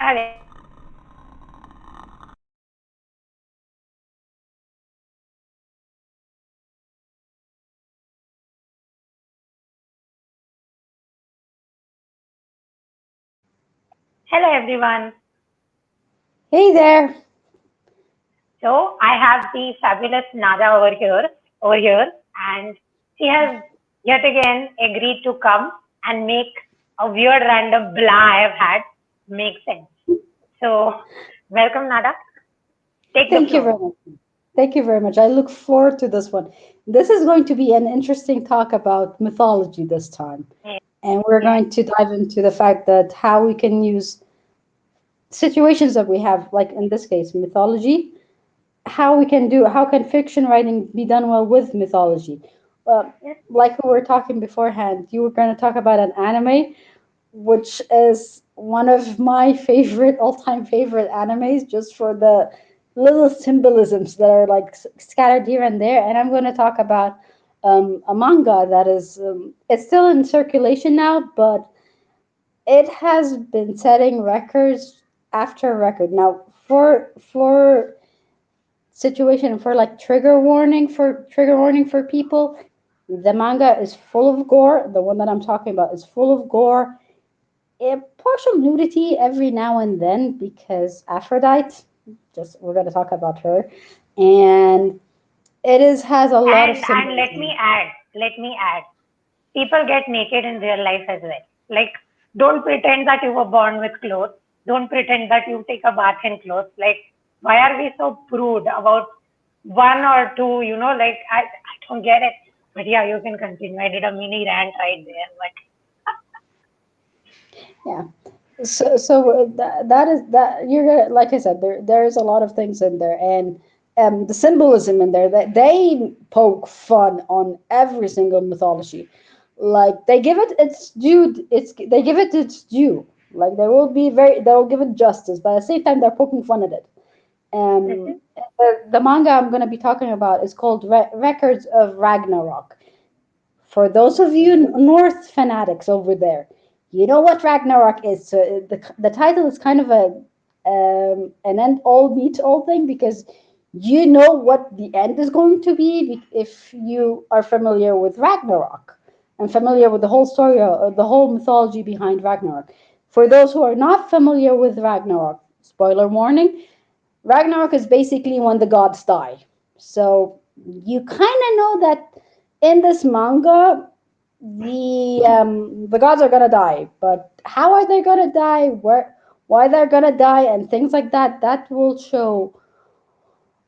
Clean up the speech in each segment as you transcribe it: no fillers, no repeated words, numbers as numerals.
Hello everyone. Hey there. So I have the fabulous Nada over here, and she has yet again agreed to come and make a weird random blah I have had make sense. So welcome Nada. Take the Thank you floor. very much. Thank you very much. I look forward to this one. This is going to be an interesting talk about mythology this time. Yeah, And we're yeah. going to dive into the fact that how we can use situations that we have, like in this case, mythology, how can fiction writing be done well with mythology? Uh, Yes. like we were talking beforehand, you were going to talk about an anime, which is one of my favorite all-time favorite animes, just for the little symbolisms that are like scattered here and there. And I'm going to talk about a manga that is it's still in circulation now, but it has been setting records after record now for situation for like trigger warning for people. The manga is full of gore. The one that I'm talking about is full of gore, a partial nudity every now and then because Aphrodite, just we're going to talk about her, and it is has a lot of And symbolism. let me add. People get naked in real life as well. Like, don't pretend that you were born with clothes. Don't pretend that you take a bath in clothes. Like, why are we so prude about one or two? Like I don't get it. But yeah, you can continue. I did a mini rant right there, but Yeah. So that is that you're gonna, like I said, there is a lot of things in there, and the symbolism in there that they poke fun on every single mythology. Like they give it its due. They give it its due. Like they will give it justice, but at the same time they're poking fun at it. mhm. The manga I'm going to be talking about is called Records of Ragnarok. For those of you North fanatics over there, you know what Ragnarok is. So the title is kind of an end all meet all thing because you know what the end is going to be if you are familiar with Ragnarok and familiar with the whole story, the whole mythology behind Ragnarok. For those who are not familiar with Ragnarok, spoiler warning, Ragnarok is basically when the gods die. So you kind of know that in this manga, the gods are gonna die, but how are they gonna die? Why they're gonna die, and things like that. That will show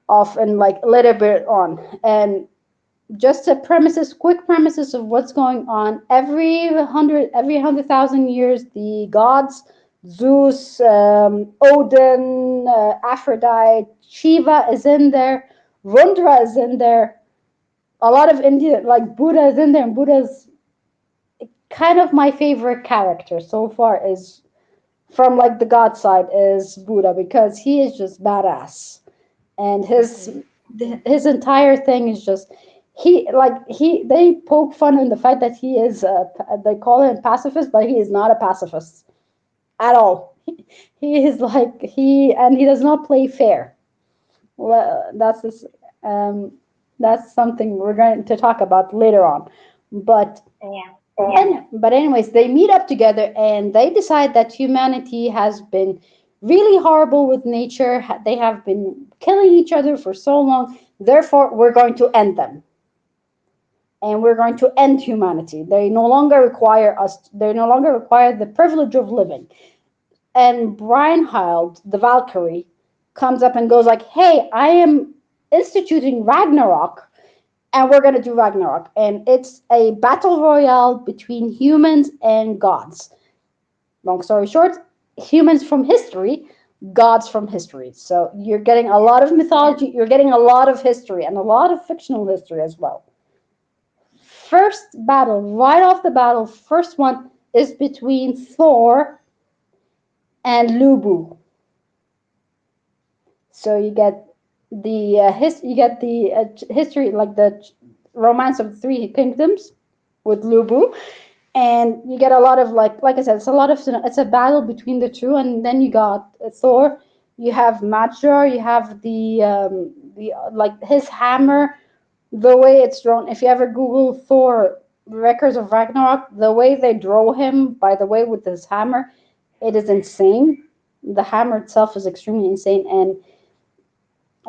off in like a little bit on. And just quick premises of what's going on. Every 100,000 years, the gods, Zeus, Odin, Aphrodite, Shiva is in there, Rundra is in there. A lot of Indian, like Buddha is in there, and Buddha's kind of my favorite character so far is from like the god side is Buddha because he is just badass and Mhm. his entire thing is just he they poke fun in the fact that he is they call him pacifist, but he is not a pacifist at all. He is like he does not play fair. Well, um, that's something we're going to talk about later on, but Yeah. but anyways, they meet up together and they decide that humanity has been really horrible with nature. They have been killing each other for so long. Therefore, we're going to end them. And we're going to end humanity. They no longer require us. They no longer require the privilege of living. And Brynhild, the Valkyrie, comes up and goes like, "Hey, I am instituting Ragnarok, and we're gonna do Ragnarok, and it's a battle royale between humans and gods. Long story short, humans from history, gods from history. So you're getting a lot of mythology, you're getting a lot of history, and a lot of fictional history as well. First battle, right off the battle, first one is between Thor and Lubu. So you get the history, like the romance of the three kingdoms with Lubu. and you get a lot of like I said, it's a lot of it's a battle between the two, and then you got Thor. You have Major. You have the like his hammer, the way it's drawn. If you ever Google Thor records of Ragnarok, the way they draw him, by the way, with his hammer, it is insane. The hammer itself is extremely insane, and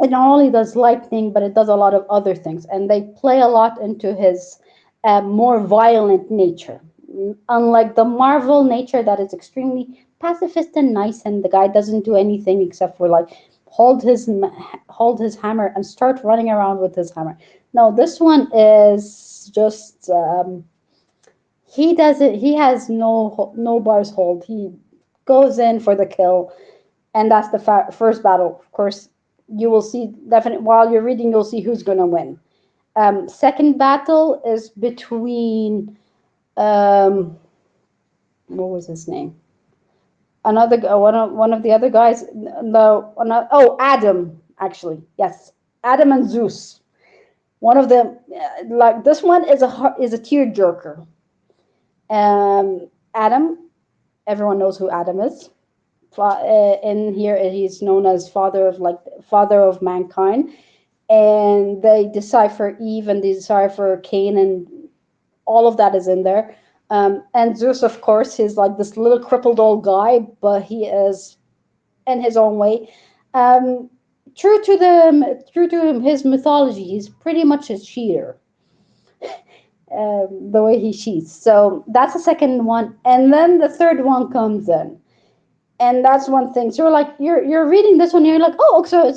it not only does lightning, but it does a lot of other things. And they play a lot into his more violent nature. Unlike the Marvel nature that is extremely pacifist and nice, and the guy doesn't do anything except for like hold his hold his hammer and start running around with his hammer. No, this one is just he doesn't. He has no bars hold. He goes in for the kill, and that's the first battle. Of course, you will see definitely while you're reading, you'll see who's gonna win. Second battle is between what was his name? Another one of the other guys. No, oh, Adam. Actually, yes, Adam and Zeus. One of them, like this one, is a tearjerker. Adam. Everyone knows who Adam is. In here, he's known as father of mankind, and they decipher Eve and they decipher Cain, and all of that is in there. And Zeus, of course, he's like this little crippled old guy, but he is in his own way. Um, true to him, his mythology, he's pretty much a cheater. The way he cheats. So that's the second one, and then the third one comes in, and that's one thing. So you're reading this one, and you're like, oh, so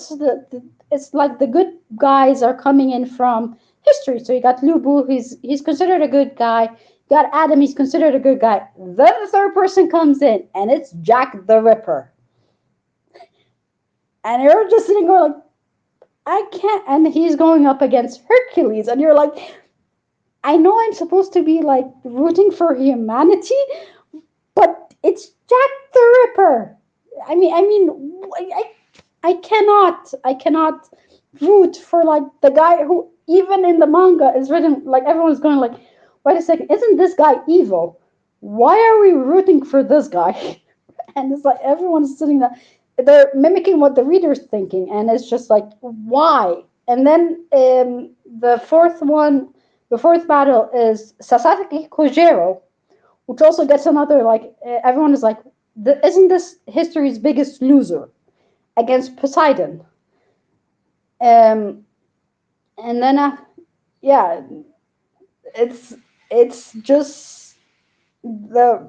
it's like the good guys are coming in from history. So you got Lubu, he's considered a good guy. You got Adam, he's considered a good guy. Then the third person comes in, and it's Jack the Ripper, and you're just sitting going like, I can't. And he's going up against Hercules, and you're like, I know I'm supposed to be like rooting for humanity, but it's Jack the Ripper. I cannot root for like the guy who even in the manga is written like everyone's going like, wait a second, isn't this guy evil? Why are we rooting for this guy? And it's like everyone's sitting there, they're mimicking what the reader's thinking, and it's just like why? And then the fourth battle is Sasaki Kojiro, which also gets another like everyone is like, isn't this history's biggest loser against Poseidon? Um, and then yeah, it's just the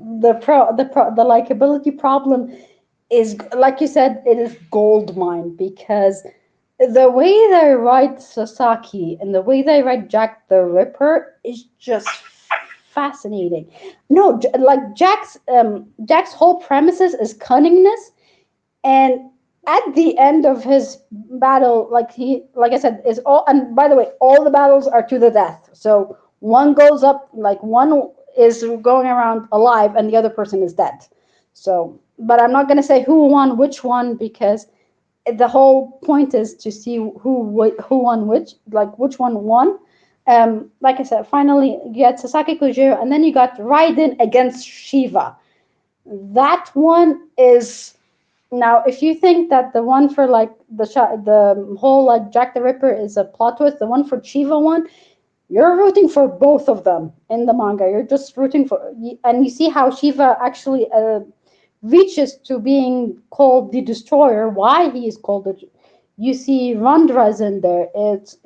likability problem is like you said, it is gold mine because the way they write Sasaki and the way they write Jack the Ripper is just fascinating. No, like Jack's whole premises is cunningness, and at the end of his battle, like I said, is all. And by the way, all the battles are to the death. So one goes up, like one is going around alive, and the other person is dead. So, but I'm not gonna say who won which one because the whole point is to see who won which, like which one won. Like I said, finally you had Sasaki Kojiro, and then you got Raiden against Shiva. That one is now. If you think that the one for like the whole like Jack the Ripper is a plot twist, the one for Shiva one, you're rooting for both of them in the manga. You're just rooting for, and you see how Shiva actually reaches to being called the Destroyer. Why he is called it? You see Randra's in there. It's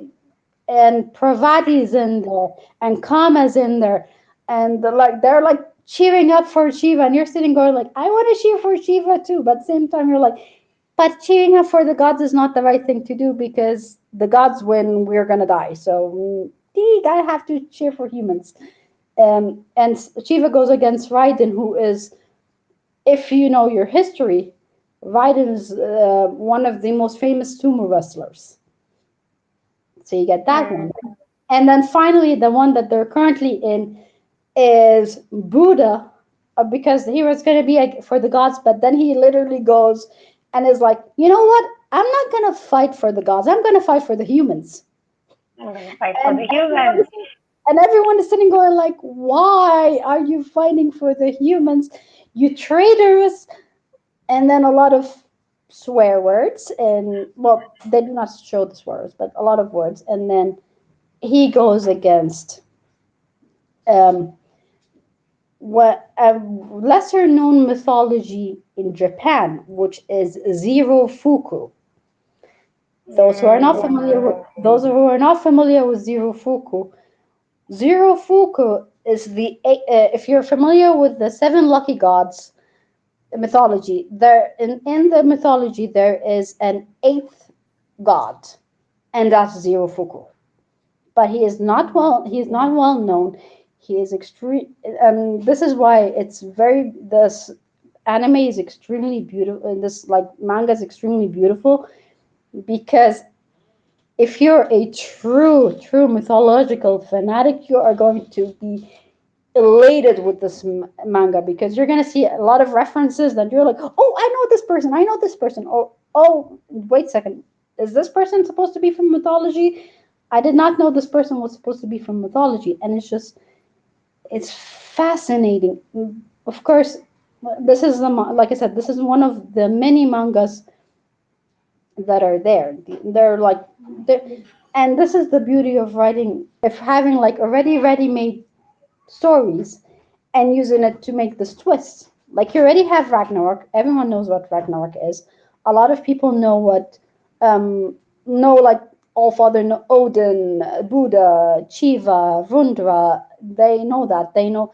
and Pravati's in there, and Kama's in there, and they're like cheering up for Shiva, and you're sitting going like, I want to cheer for Shiva too, but at the same time you're like, but cheering up for the gods is not the right thing to do because the gods win, we're gonna die. So I have to cheer for humans. And Shiva goes against Raiden, who is, if you know your history, Raiden is one of the most famous sumo wrestlers. So you get that one. Mm. And then finally, the one that they're currently in is Buddha, because he was going to be for the gods, but then he literally goes and is like, you know what? I'm not going to fight for the gods. I'm going to fight for the humans. I'm gonna fight for And the humans. And everyone is sitting going like, why are you fighting for the humans? You traitorous. And then a lot of swear words, and well, they do not show the swears, but a lot of words. And then he goes against um, what a lesser known mythology in Japan, which is Zero Fuku. Those who are not familiar with Zero Fuku, Zero Fuku is if you're familiar with the seven lucky gods mythology, in the mythology there is an eighth god, and that's Zero Fuku. But he is not well known. He is extreme. This is why this anime is extremely beautiful. This like manga is extremely beautiful because if you're a true mythological fanatic, you are going to be elated with this manga because you're going to see a lot of references that you're like, oh, I know this person, I know this person. Oh, wait a second, is this person supposed to be from mythology? I did not know this person was supposed to be from mythology. And it's fascinating. Of course, this is like I said, this is one of the many mangas that are there. They're like, they're, and this is the beauty of writing, of having like already ready-made stories and using it to make this twist. Like you already have Ragnarok. Everyone knows what Ragnarok is. A lot of people know like All Father Odin, Buddha, Shiva, Rundra. They know that. They know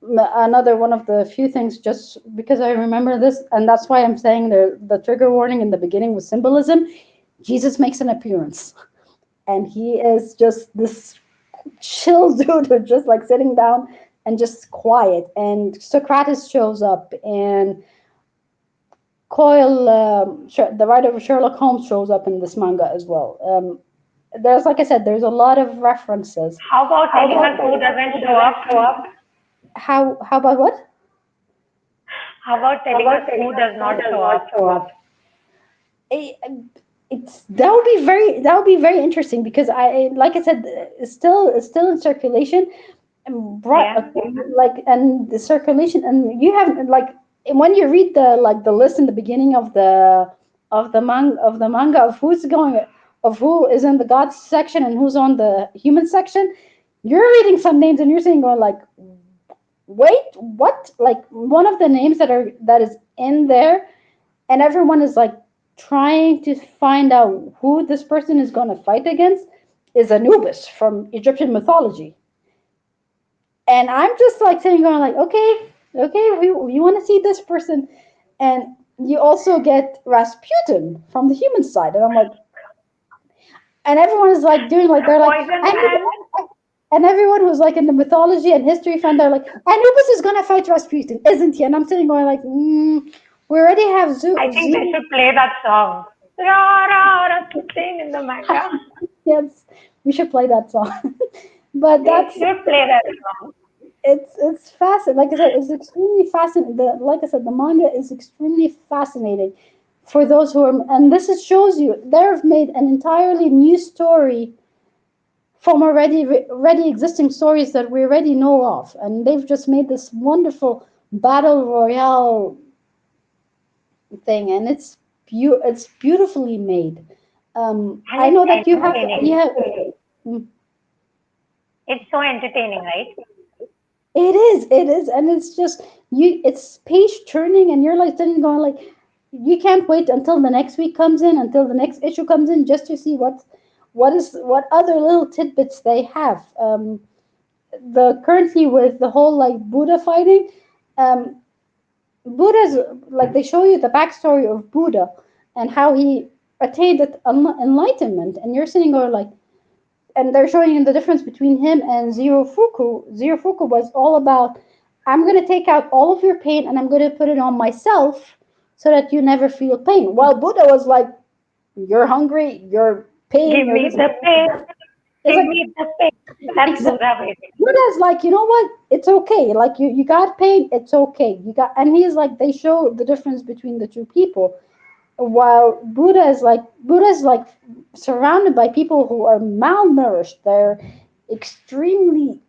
another one of the few things just because I remember this, and that's why I'm saying the trigger warning in the beginning was symbolism. Jesus makes an appearance, and he is just this chill dude who's just like sitting down and just quiet. And Socrates shows up, and Coyle, the writer of Sherlock Holmes, shows up in this manga as well. There's, like I said, there's a lot of references. How about telling us who doesn't show up? How about what? How about telling us who does not show up? It, that would be very interesting because I like I said, it's still in circulation, and Yeah. like and the circulation, and you have like when you read the list in the beginning of the manga of who's going, of who is in the gods section and who's on the human section, you're reading some names and you're saying going like, wait, what? Like one of the names that is in there, and everyone is like trying to find out who this person is going to fight against, is Anubis from Egyptian mythology. And I'm just like sitting going like, okay, we want to see this person. And you also get Rasputin from the human side, and I'm like, and everyone is like doing like they're like, Poison man. and everyone who's like in the mythology and history fan, they're like, Anubis is gonna fight Rasputin, isn't he? And I'm sitting going like, we already have I think they should play that song. Ra ra ra sing in the manga. Yes, we should play that song. But They should play that song. it's fascinating. Like I said, it's extremely fascinating. Like I said, the manga is extremely fascinating for those who are, and this is, shows you they've made an entirely new story from already existing stories that we already know of, and they've just made this wonderful battle royale thing, and it's beautifully made. And I it's know that entertaining. you have. It's so entertaining, right? It is, and it's just you. It's page turning, and you're like sitting going like, you can't wait until the next week comes in, until the next issue comes in, just to see what other little tidbits they have. The currently with the whole like Buddha fighting, um, Buddha's like they show you the backstory of Buddha and how he attained enlightenment, and you're sitting there like, and they're showing you the difference between him and Zero Fuku. Zero Fuku was all about, I'm going to take out all of your pain and I'm going to put it on myself so that you never feel pain. While Buddha was like, you're hungry, you're pain, Give you're me this. the pain. It's Give like, me the pain. That's exactly. Buddha basically. Buddha's like, you know what? It's okay. Like you got pain. It's okay. You got, and he's like, they show the difference between the two people. While Buddha is like surrounded by people who are malnourished. They're extremely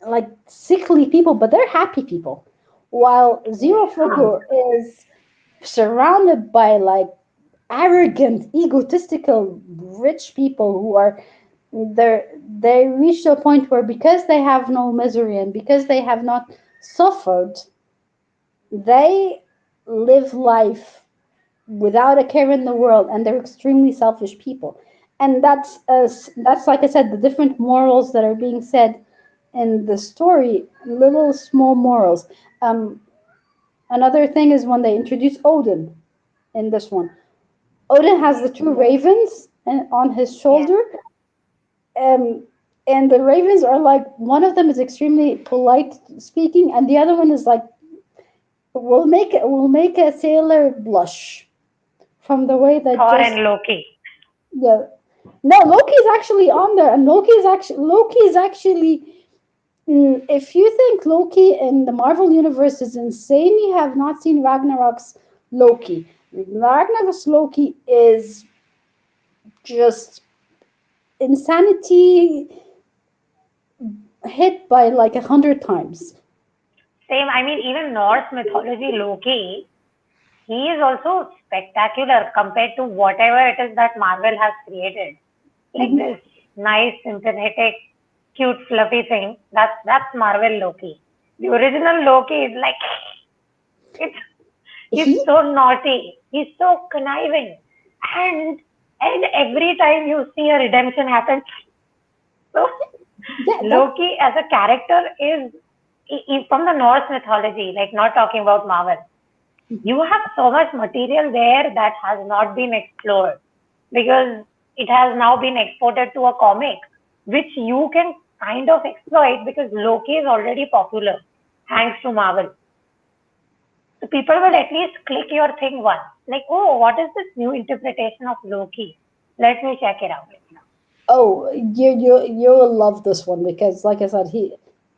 like sickly people, but they're happy people. While Zero Fuku is surrounded by like arrogant, egotistical, rich people who are they reach to a point where because they have no misery and because they have not suffered, they live life without a care in the world, and they're extremely selfish people. And that's like I said, the different morals that are being said in the story, little small morals. Um, Another thing is when they introduce Odin in this one. Odin has the two ravens on his Yeah. shoulder, um, and the ravens are like one of them is extremely polite speaking, and the other one is like will make a sailor blush from the way that Thor just and Loki. yeah. No, Loki is actually on there, and Loki is actually. If you think Loki in the Marvel universe is insane, you have not seen Ragnarok's Loki. Ragnarok's Loki is just insanity hit by like 100 times. Same, I mean, even Norse mythology Loki, he is also spectacular compared to whatever it is that Marvel has created. Like Mhm. this nice, sympathetic, cute, fluffy thing. That's Marvel Loki. The original Loki is like it's he's He, so naughty. He's so conniving. And and every time you see a redemption happen, so yeah, that Loki as a character is from the Norse mythology, like not talking about Marvel. You have so much material there that has not been explored because it has now been exported to a comic, which you can kind of exploit because Loki is already popular thanks to Marvel. So people will at least click your thing once. Like, oh, what is this new interpretation of Loki? Let me check it out. oh, you will love this one because, like I said,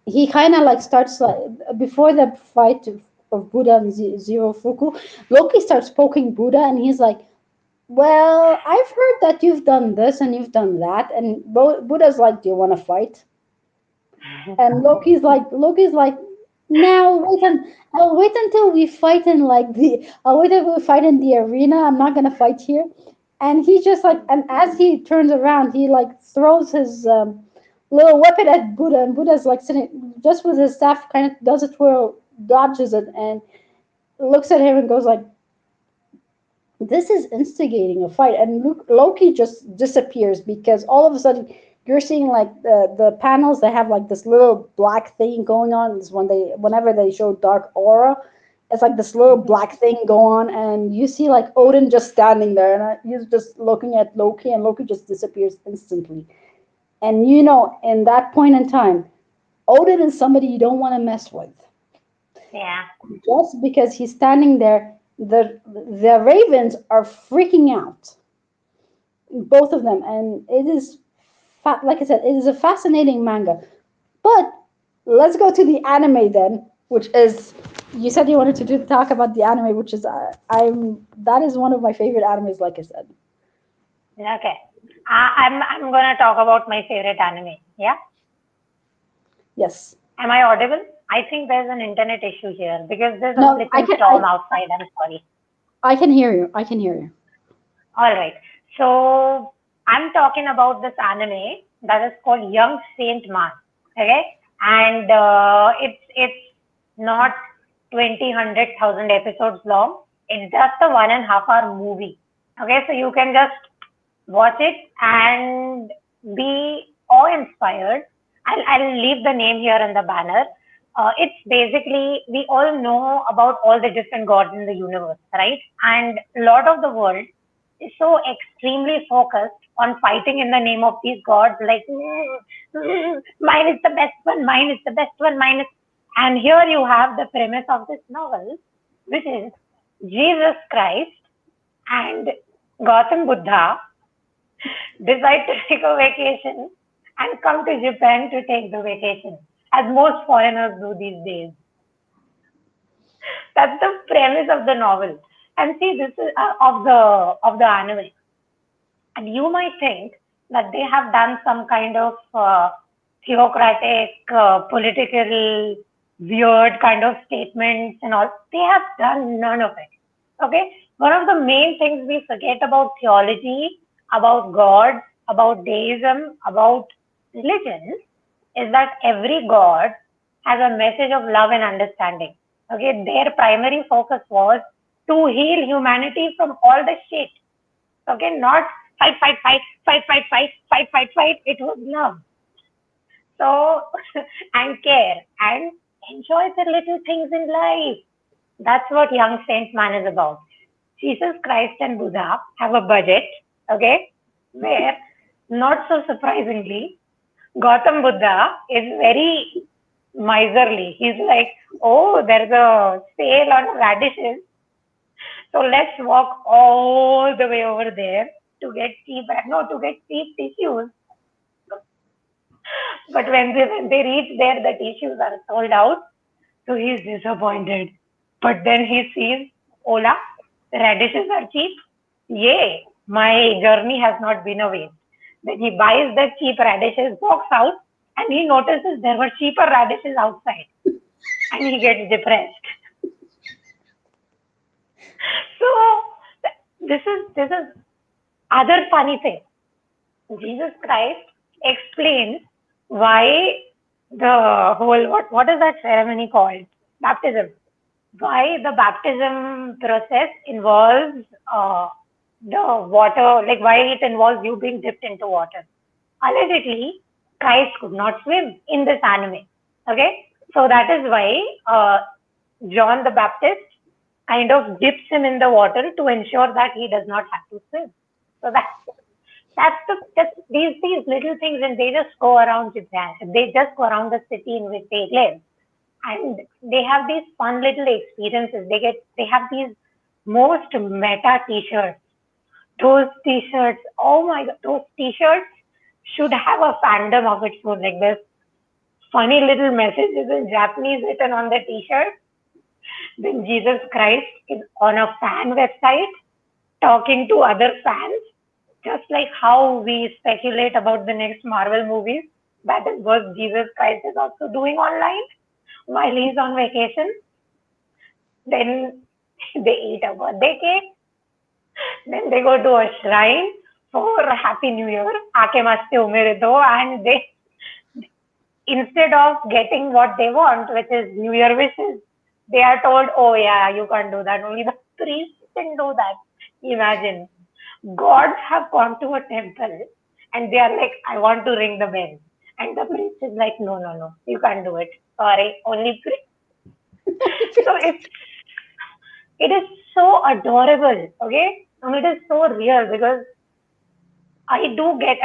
he kind of like starts like before the fight of Buddha and Zero Fuku, Loki starts poking Buddha, and he's like, "Well, I've heard that you've done this and you've done that," and Buddha's like, "Do you want to fight?" And Loki's like, "Now I'll wait until we fight in like the I'll wait until we fight in the arena. I'm not gonna fight here." And he just like, and as he turns around, he like throws his little weapon at Buddha, and Buddha's like sitting just with his staff, kind of does a twirl, dodges it, and looks at him and goes like, "This is instigating a fight." And Loki just disappears because all of a sudden you're seeing like the panels that have like this little black thing going on. Is whenever they show dark aura, it's like this little black thing go on, and you see like Odin just standing there, and he's just looking at Loki, and Loki just disappears instantly. And in that point in time, Odin is somebody you don't want to mess with. Yeah. Just because he's standing there, the ravens are freaking out, both of them, and it is like I said, it is a fascinating manga. But let's go to the anime then, which is you said you wanted to talk about the anime, which is I'm that is one of my favorite animes. Like I said, Okay. I'm gonna talk about my favorite anime. Yeah. yes. Am I audible? I think there's an internet issue here because there's a No, flipping storm outside. I'm sorry. I can hear you. I can hear you. All right. So I'm talking about this anime that is called Young Saint Man. Okay, and it's not 20, 100,000 episodes long. It's just a 1.5 hour movie. Okay, so you can just watch it and be awe inspired. I'll leave the name here in the banner. It's basically, we all know about all the different gods in the universe, right? And a lot of the world is so extremely focused on fighting in the name of these gods, like, mine is the best one, mine is the best one, mine is. And here you have the premise of this novel, which is Jesus Christ and Gautam Buddha decide to take a vacation and come to Japan to take the vacation, as most foreigners do these days. That's the premise of the novel. And see, this is of the anime. And you might think that they have done some kind of theocratic, political, weird kind of statements and all. They have done none of it. Okay? One of the main things we forget about theology, about God, about deism, about religions is that every God has a message of love and understanding. Okay, their primary focus was to heal humanity from all the shit. Okay, not fight, fight, fight, fight, fight, fight, fight, fight, fight. It was love. So, and care and enjoy the little things in life. That's what Young Saint Man is about. Jesus Christ and Buddha have a budget, okay, where, not so surprisingly, Gautam Buddha is very miserly. He's like, oh, there's a sale on radishes. So let's walk all the way over there to get cheap tissues. But when they reach there, the tissues are sold out. So he's disappointed. But then he sees, Ola, radishes are cheap. Yay, my journey has not been a waste. Then he buys the cheap radishes, walks out, and he notices there were cheaper radishes outside. And he gets depressed. So this is other funny thing. Jesus Christ explains why the whole what is that ceremony called? Baptism. Why the baptism process involves the water, like why it involves you being dipped into water. Allegedly, Christ could not swim in this anime. Okay, so that is why John the Baptist kind of dips him in the water to ensure that he does not have to swim. So that's these little things, and they just go around Japan. They just go around the city in which they live, and they have these fun little experiences. They have these most meta T-shirts. Those T-shirts, oh my god, those T-shirts should have a fandom of its own. Like this funny little messages in Japanese written on the T-shirt. Then Jesus Christ is on a fan website talking to other fans, just like how we speculate about the next Marvel movies. That is what Jesus Christ is also doing online while he's on vacation. Then they eat a birthday cake. Then they go to a shrine for Happy New Year. Aake maste umere do, and they, instead of getting what they want, which is New Year wishes, they are told, oh yeah, you can't do that. Only the priest can do that. Imagine. Gods have gone to a temple and they are like, I want to ring the bell. And the priest is like, no, no, no, you can't do it. Sorry, only priest. So it is so adorable, okay? And it is so real because I do get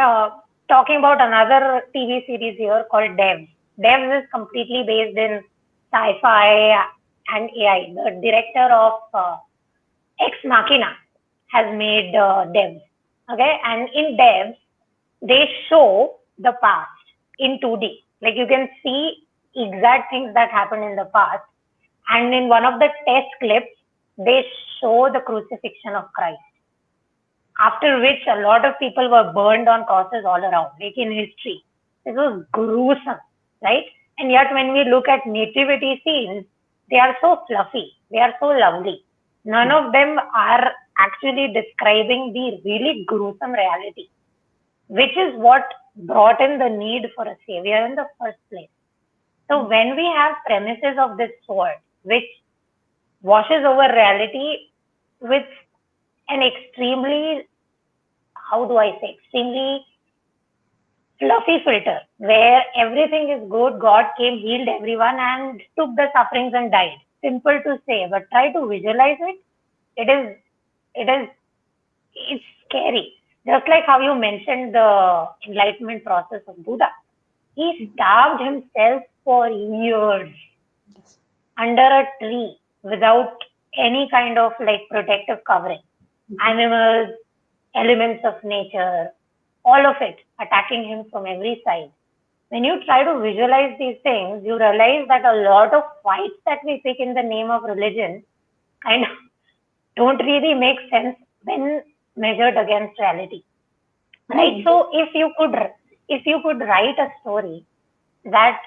talking about another TV series here called Devs. Devs is completely based in sci-fi and AI. The director of Ex Machina has made Devs. Okay, and in Devs, they show the past in 2D. Like you can see exact things that happened in the past. And in one of the test clips, they show the crucifixion of Christ. After which a lot of people were burned on crosses all around, like in history. It was gruesome, right? And yet when we look at nativity scenes, they are so fluffy, they are so lovely. None of them are actually describing the really gruesome reality, which is what brought in the need for a savior in the first place. So when we have premises of this sort, which washes over reality with an extremely, how do I say, extremely fluffy filter, where everything is good, God came, healed everyone, and took the sufferings and died. Simple to say, but try to visualize it. It's scary. Just like how you mentioned the enlightenment process of Buddha. He starved himself for years under a tree without any kind of like protective covering. Animals, elements of nature, all of it attacking him from every side. When you try to visualize these things, you realize that a lot of fights that we pick in the name of religion kind of don't really make sense when measured against reality. right? No. So if you could write a story that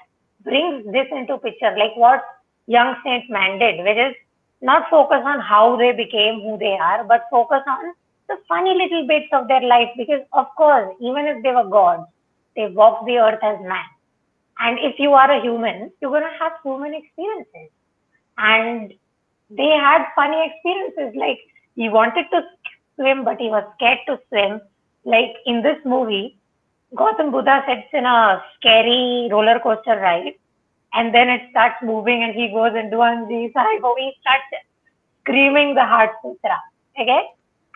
brings this into picture, like what young Saint Man did, which is not focus on how they became who they are, but focus on the funny little bits of their life. Because of course, even if they were gods, they walked the earth as man. And if you are a human, you're gonna have human experiences. And they had funny experiences. Like he wanted to swim, but he was scared to swim. Like in this movie, Gautam Buddha sits in a scary roller coaster ride, and then it starts moving, and he goes and Dwanji Saibo. He starts screaming the Heart Sutra, okay,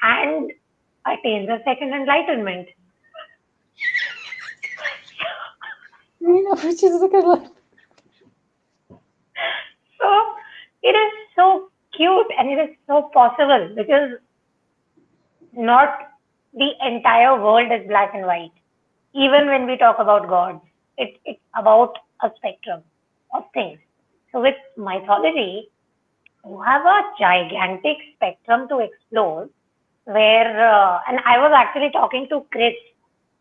and attains a second enlightenment. You know, which is like, So it is so cute and it is so possible because not the entire world is black and white. Even when we talk about gods, it's about a spectrum of things. So with mythology, you have a gigantic spectrum to explore where, and I was actually talking to Chris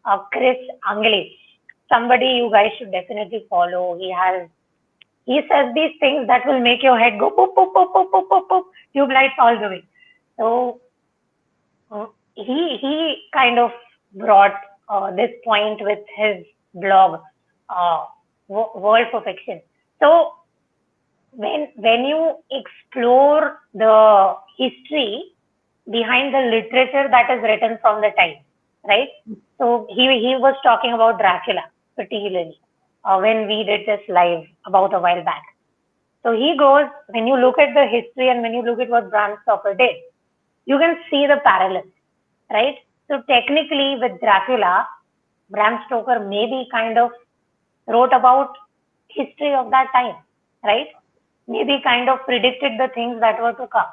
Angelis, somebody you guys should definitely follow. He says these things that will make your head go poop, poop, poop, poop, poop, poop, poop, tube lights all the way. So he kind of brought this point with his blog, uh, World for Fiction. So when you explore the history behind the literature that is written from the time, right? So he was talking about Dracula particularly when we did this live about a while back. So he goes, when you look at the history and when you look at what Bram Stoker did, you can see the parallels, right? So technically, with Dracula, Bram Stoker maybe kind of wrote about history of that time, right? Maybe kind of predicted the things that were to come.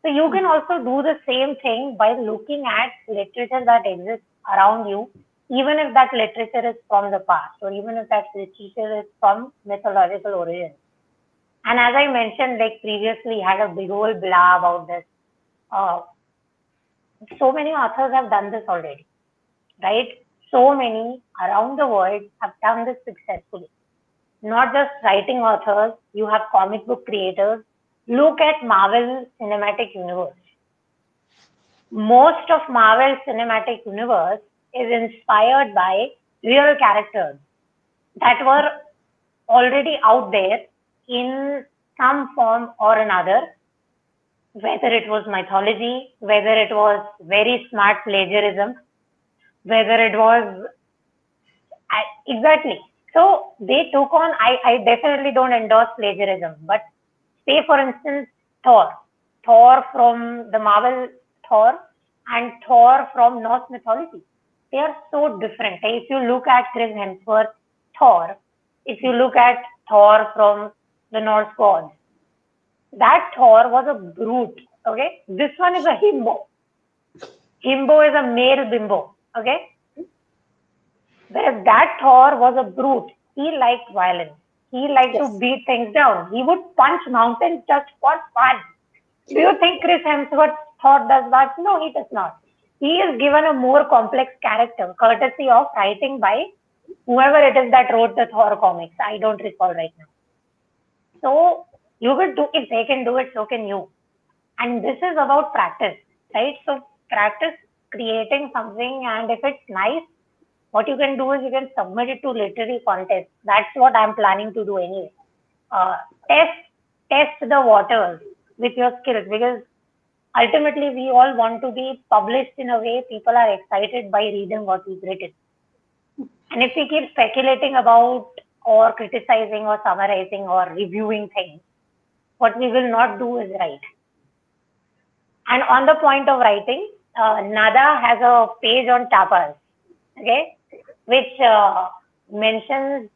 So you can also do the same thing by looking at literature that exists around you, even if that literature is from the past, or even if that literature is from mythological origins. And as I mentioned, like previously, had a big old blah about this. Uh, so many authors have done this already, right? So many around the world have done this successfully. Not just writing authors, you have comic book creators. Look at Marvel Cinematic Universe. Most of Marvel Cinematic Universe is inspired by real characters that were already out there in some form or another, whether it was mythology, whether it was very smart plagiarism, whether it was exactly. So they took on, I definitely don't endorse plagiarism, but say for instance, Thor. Thor from the Marvel Thor and Thor from Norse mythology. They are so different. If you look at Chris Hemsworth Thor, if you look at Thor from the Norse gods, that Thor was a brute. Okay, this one is a himbo. Himbo is a male bimbo. Okay, whereas that Thor was a brute. He liked violence. He liked to yes. beat things down. He would punch mountains just for fun. Do you think Chris Hemsworth Thor does that? No, he does not. He is given a more complex character, courtesy of writing by whoever it is that wrote the Thor comics. I don't recall right now. So you could do, if they can do it, so can you. And this is about practice, right? So practice creating something, and if it's nice, what you can do is you can submit it to literary contests. That's what I'm planning to do anyway. Uh, test test the waters with your skills, because ultimately we all want to be published in a way people are excited by reading what we've written. And if we keep speculating about or criticizing or summarizing or reviewing things, what we will not do is write. And on the point of writing, Nada has a page on tapas, okay, which mentions,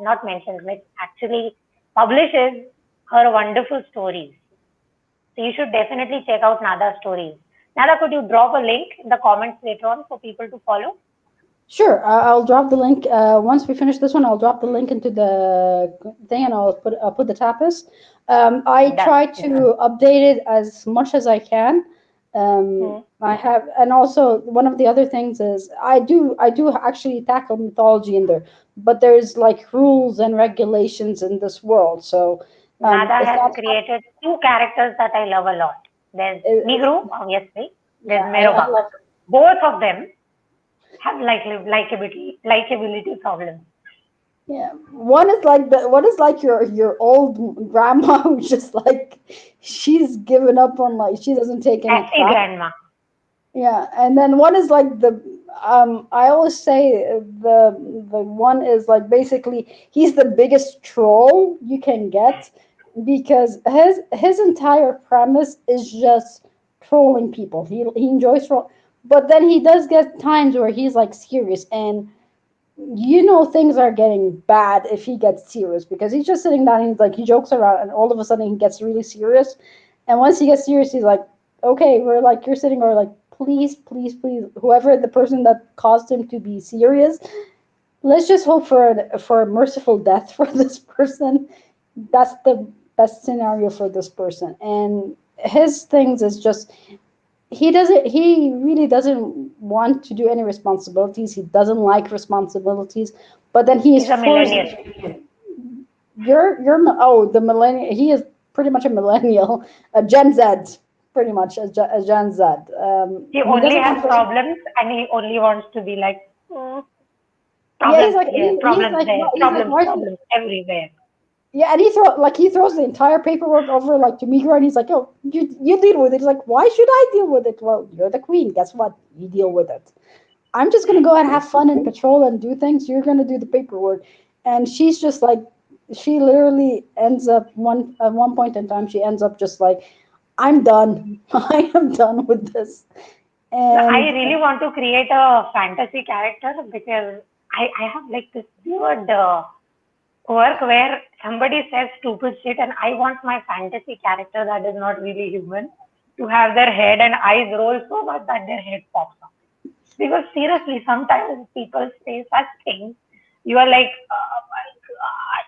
not mentions, which actually publishes her wonderful stories. So you should definitely check out Nada's stories. Nada, could you drop a link in the comments later on for people to follow? Sure, I'll drop the link. Once we finish this one, I'll drop the link into the thing, and I'll put the tapas. I Done. try to update it as much as I can. Hmm. I have, and also one of the other things is I do actually tackle mythology in there, but there's like rules and regulations in this world. So Nada it's has not, created two characters that I love a lot. There's it, Mihru, obviously. There's yeah, I Meroba. love. Both of them have likability problems. Yeah, one is like your old grandma who's just like she's given up on life. She doesn't take any Sassy crap. grandma. Yeah, and then one is like the I always say the one is like basically he's the biggest troll you can get because his entire premise is just trolling people. He enjoys troll, but then he does get times where he's like serious, and you know things are getting bad if he gets serious because he's just sitting down and he's like he jokes around and all of a sudden he gets really serious, and once he gets serious he's like, okay, we're like you're sitting or like please please please whoever the person that caused him to be serious, let's just hope for a merciful death for this person. That's the best scenario for this person. And his things is just he really doesn't want to do any responsibilities. He doesn't like responsibilities, but then he is He's a forced. millennial. Oh, the millennial. He is pretty much a millennial, a Gen Z, pretty much a Gen Z. He He only doesn't has want. problems and he only wants to be like, "Hmm, Yeah, problems here, problems there, he's like, why should, problems everywhere." yeah, and he throws the entire paperwork over like to Migros, and he's like, "Oh, you deal with it." He's like, "Why should I deal with it?" Well, you're the queen. Guess what? You deal with it. I'm just gonna go and have fun and patrol and do things. You're gonna do the paperwork, and she's just like, she literally ends up one at one point in time. She ends up just like, I'm done. I am done with this. No, I And really want to create a fantasy character because I have like this weird work where somebody says stupid shit and I want my fantasy character that is not really human to have their head and eyes roll so much that their head pops up. Because seriously, sometimes people say such things. You are like, oh my god.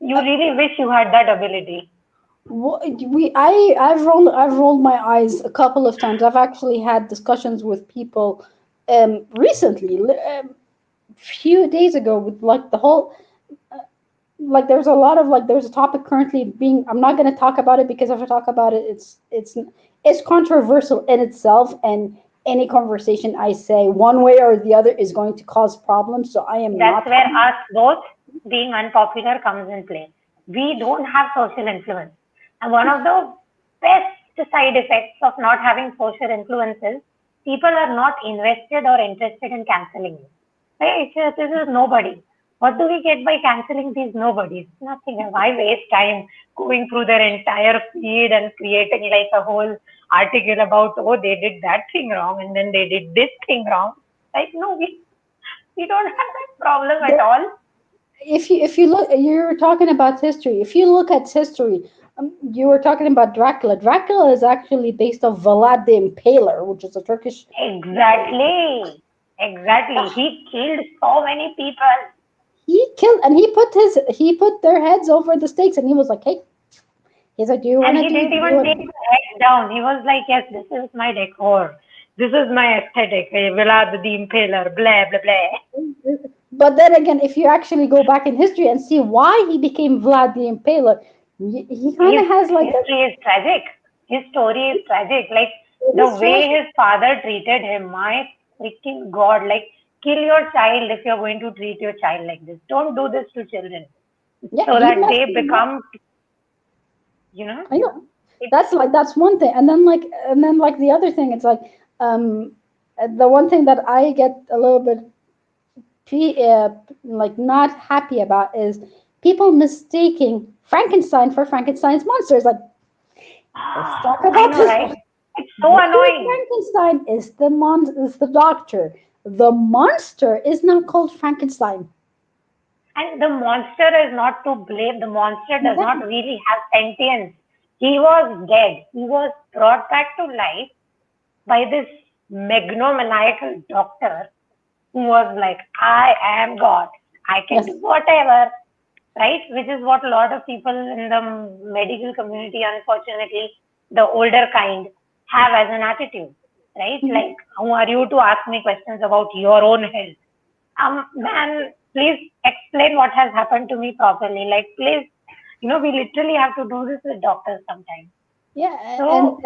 You really wish you had that ability. I've rolled my eyes a couple of times. I've actually had discussions with people, recently, few days ago, with like the whole like there's a lot of like there's a topic currently being, I'm not going to talk about it because if I talk about it it's controversial in itself, and any conversation I say one way or the other is going to cause problems, so I am That's not where talking. us both being unpopular comes in play. We don't have social influence. And one of the best side effects of not having social influence is people are not invested or interested in canceling you. Right? This is nobody. What do we get by canceling these nobodies? Nothing. Why waste time going through their entire feed and creating like a whole article about, oh, they did that thing wrong and then they did this thing wrong? Like, no, we don't have that problem at There, all. if you look, you're talking about history. If you look at history, you were talking about Dracula. Dracula is actually based on Vlad the Impaler, which is a Turkish. Exactly. Exactly. He killed so many people. He killed, and he put their heads over the stakes, and he was like, "Hey," he's like, "Do you want And to he do? didn't Do you even want?" take the head down. He was like, yes, this is my decor. This is my aesthetic. Vlad the Impaler, blah, blah, blah. But then again, if you actually go back in history and see why he became Vlad the Impaler, he kind His of has like a. history is tragic. His story is tragic. Like It the is way tragic. his father treated him, my freaking God. Like, kill your child if you're going to treat your child like this. Don't do this to children Yeah, so he that messed they him up. become, you know, I know. it, That's one thing, and then like the other thing, it's like um, the one thing that I get a little bit like not happy about is people mistaking Frankenstein for Frankenstein's monster. It's like, let's talk I about know, this right? one. It's so Victor annoying. Frankenstein is the doctor. The monster is not called Frankenstein. And the monster is not to blame. The monster does not Exactly. really have sentience. He was dead. He was brought back to life by this megalomaniacal doctor who was like, I am God. I can Yes. do whatever, right? Which is what a lot of people in the medical community, unfortunately, the older kind, have as an attitude, right? Like, who are you to ask me questions about your own health? Man, please explain what has happened to me properly. Like, please, we literally have to do this with doctors sometimes. Yeah, So,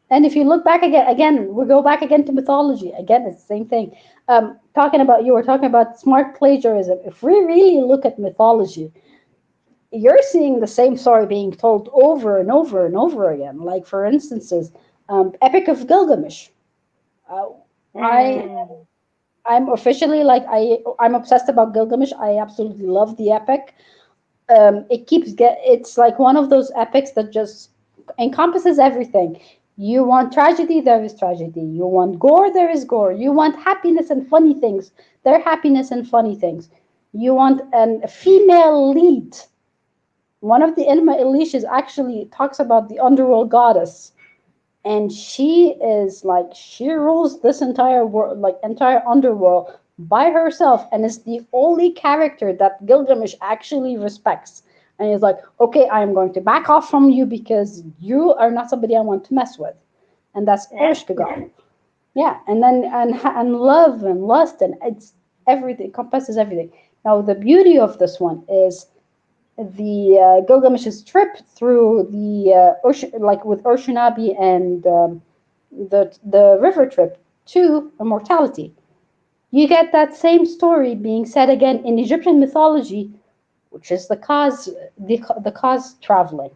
and if you look back again, we go back again to mythology. Again, it's the same thing. Talking about you were talking about smart plagiarism. If we really look at mythology, you're seeing the same story being told over and over and over again. Like for instances, Epic of Gilgamesh. Uh, I mm, I'm officially like I'm obsessed about Gilgamesh. I absolutely love the epic. It's like one of those epics that just encompasses everything. You want tragedy, there is tragedy. You want gore, there is gore. You want happiness and funny things, there are happiness and funny things. You want a female lead. One of the Ilma Elishas actually talks about the underworld goddess, and she rules this entire world, like entire underworld, by herself, and is the only character that Gilgamesh actually respects. And he's like, okay, I am going to back off from you because you are not somebody I want to mess with. And that's yeah, Ereshkigal. Yeah, and then and love and lust, and it's everything, encompasses everything. Now the beauty of this one is the Gilgamesh's trip through the ocean, like with Urshanabi, and the river trip to immortality. You get that same story being said again in Egyptian mythology, which is the cause traveling,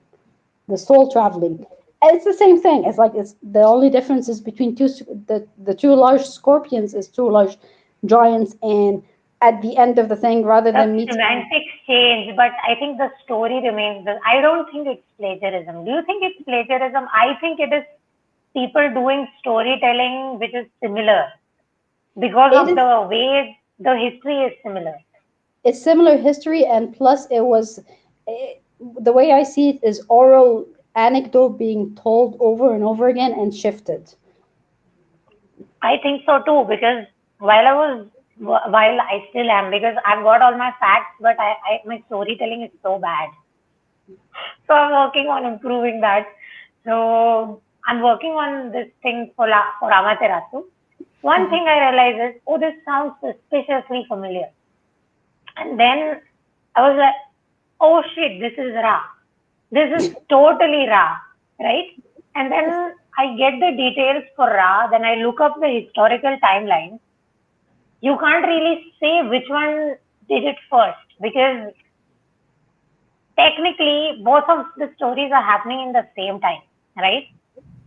the soul traveling. And it's the same thing. It's the only difference is between the two large scorpions is two large giants, and at the end of the thing, rather the than meeting. semantics change, but I think the story remains the. I don't think it's plagiarism. Do you think it's plagiarism? I think it is people doing storytelling which is similar because It of is the way the history is similar. it's similar history, and plus the way I see it is oral anecdote being told over and over again and shifted. I think so too because while I was while I still am because I've got all my facts, but my storytelling is so bad. So I'm working on improving that. So I'm working on this thing for Amaterasu. One thing I realized is, oh, this sounds suspiciously familiar. And then I was like, oh shit, this is Ra. This is totally Ra, right? And then I get the details for Ra, then I look up the historical timeline. You can't really say which one did it first because technically both of the stories are happening in the same time, right?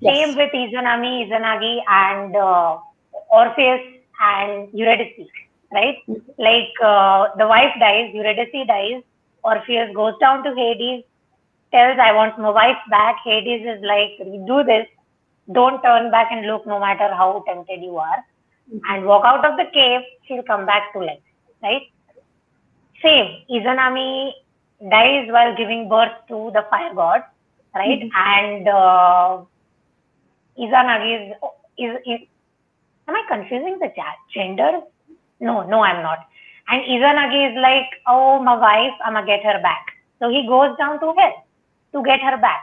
Same Yes. with Izanami, Izanagi, and Orpheus and Eurydice, right? Like the wife dies, Eurydice dies, Orpheus goes down to Hades, tells, I want my wife back. Hades is like, do this, don't turn back and look no matter how tempted you are, and walk out of the cave, she'll come back to life, right? Same, Izanami dies while giving birth to the fire god, right? And Izanagi is am I confusing the gender? No, no, I'm not. And Izanagi is like, oh, my wife, I'm gonna get her back. So he goes down to hell to get her back.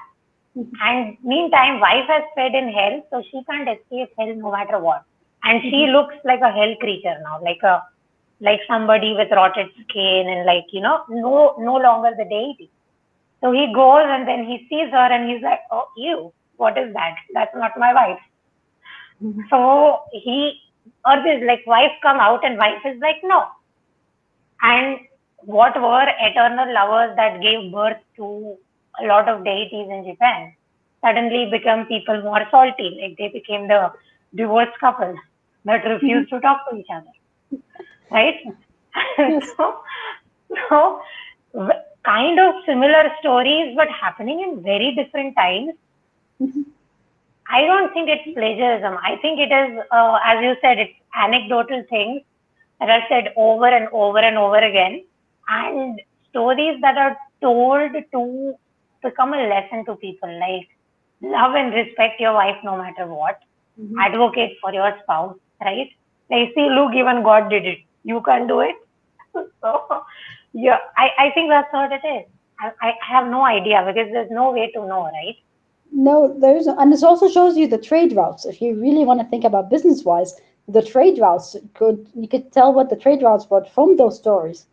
And meantime, wife has fed in hell, so she can't escape hell no matter what. And she looks like a hell creature now, like somebody with rotted skin and like no longer the deity. So he goes and then he sees her and he's like, oh, ew, what is that? That's not my wife. So Earth is like, wife come out, and wife is like, no. And what were eternal lovers that gave birth to a lot of deities in Japan suddenly become people more salty. Like they became the divorced couple that refused to talk to each other, right? Yes. so, so kind of similar stories, but happening in very different times. I don't think it's plagiarism. I think it is, as you said, it's anecdotal things that are said over and over and over again, and stories that are told to become a lesson to people, like love and respect your wife no matter what, advocate for your spouse, right? Like, see, look, even God did it. You can't do it. So, yeah, I think that's what it is. I have no idea because there's no way to know, right? No, there's, and it also shows you the trade routes. If you really want to think about business wise, the trade routes could, you could tell what the trade routes were from those stories,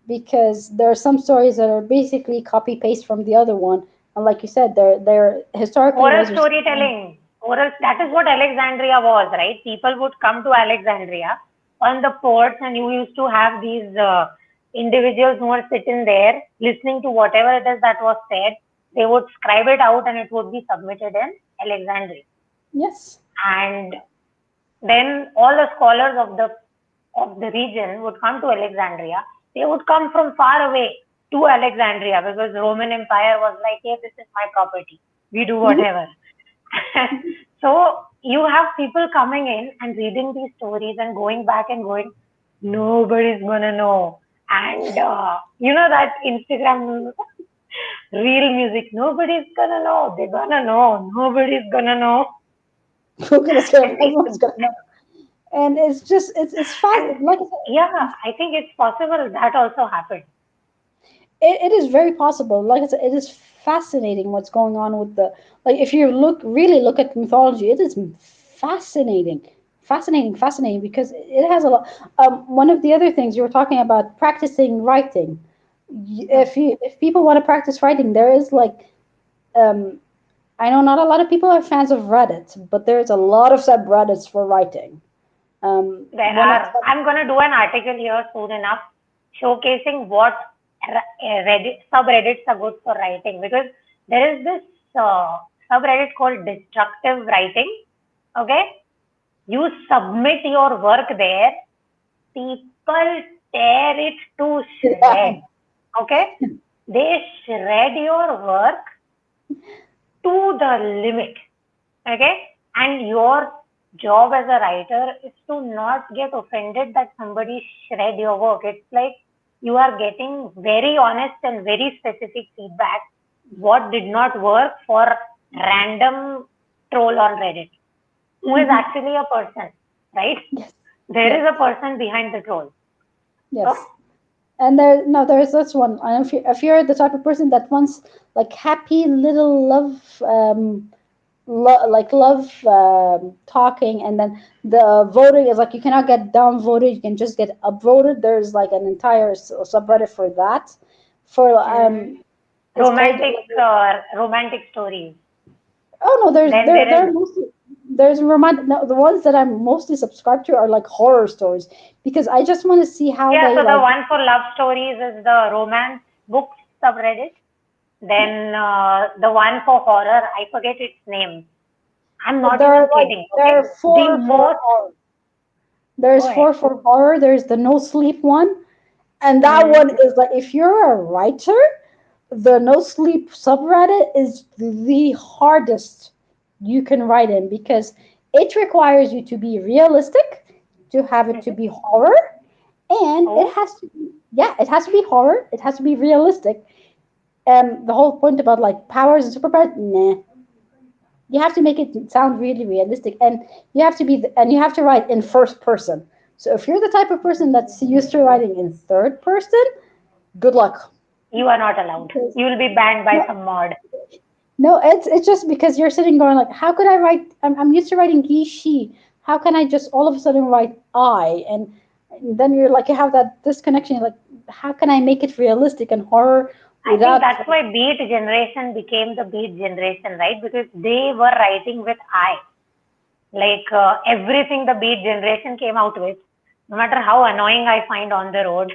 because there are some stories that are basically copy paste from the other one, and like you said, they're historically Oral wise. storytelling. Oral, that is what Alexandria was, right? People would come to Alexandria on the ports, and you used to have these individuals who were sitting there listening to whatever it is that was said. They would scribe it out, and it would be submitted in Alexandria. Yes. And then all the scholars of the region would come to Alexandria. They would come from far away to Alexandria because Roman Empire was like, hey, this is my property. We do Mhm. whatever. So you have people coming in and reading these stories and going back and going, nobody's gonna know. And you know that Instagram real music, nobody's gonna know. They're gonna know. Nobody's gonna know. Google's gonna, And everyone's gonna know. And it's just, it's fast. and Like I yeah, said, I think it's possible that also happened. it is very possible. Like I said, it is fascinating what's going on with the, like, if you really look at mythology, it is fascinating, fascinating, because it has a lot. One of the other things you were talking about, practicing writing. Hmm. If people want to practice writing, there is like, um, I know not a lot of people are fans of Reddit, but there's a lot of subreddits for writing. There One of are. I'm going to do an article here soon enough showcasing what Reddit subreddits are good for writing because there is this subreddit called destructive writing. Okay, you submit your work there, people tear it to yeah. shreds. Okay, they shred your work to the limit. Okay, and your job as a writer is to not get offended that somebody shred your work. It's like you are getting very honest and very specific feedback what did not work for random troll on Reddit who is Mhm. actually a person, right? Yes. There Yes. is a person behind the troll. So Yes. And there, no, there's this one. And if you're the type of person that wants like happy little love, like love talking, and then the voting is like you cannot get downvoted, you can just get upvoted. There's like an entire subreddit for that. For mm, it's called. romantic stories. Oh no, Then there there is are mostly, there's romantic. No, the ones that I'm mostly subscribed to are like horror stories, because I just want to see how yeah. they So the like. one for love stories is the romance books subreddit. Yeah. Then the one for horror, I forget its name. I'm not There are even like, kidding. there Okay, are the four for most. horror. Go There's ahead. four for horror. There's the no sleep one, and that Mm, one is like, if you're a writer, the no sleep subreddit is the hardest you can write in, because it requires you to be realistic, to have it to mhm. be horror, and it Oh, has to be, yeah, it has to be horror. It has to be realistic. The whole point about like powers and superpowers, nah, you have to make it sound really realistic, and you have to be, and you have to write in first person. So if you're the type of person that's used to writing in third person, good luck. you are not allowed. Because, You will be banned by no, some mod. no, it's just because you're sitting going like, how could I write? I'm used to writing he, she. How can I just all of a sudden write I? And then you're like, you have that disconnection. You're like, how can I make it realistic and horror I think without? that's why Beat generation became the Beat generation, right? Because they were writing with I. Like everything the Beat generation came out with, no matter how annoying I find on the road,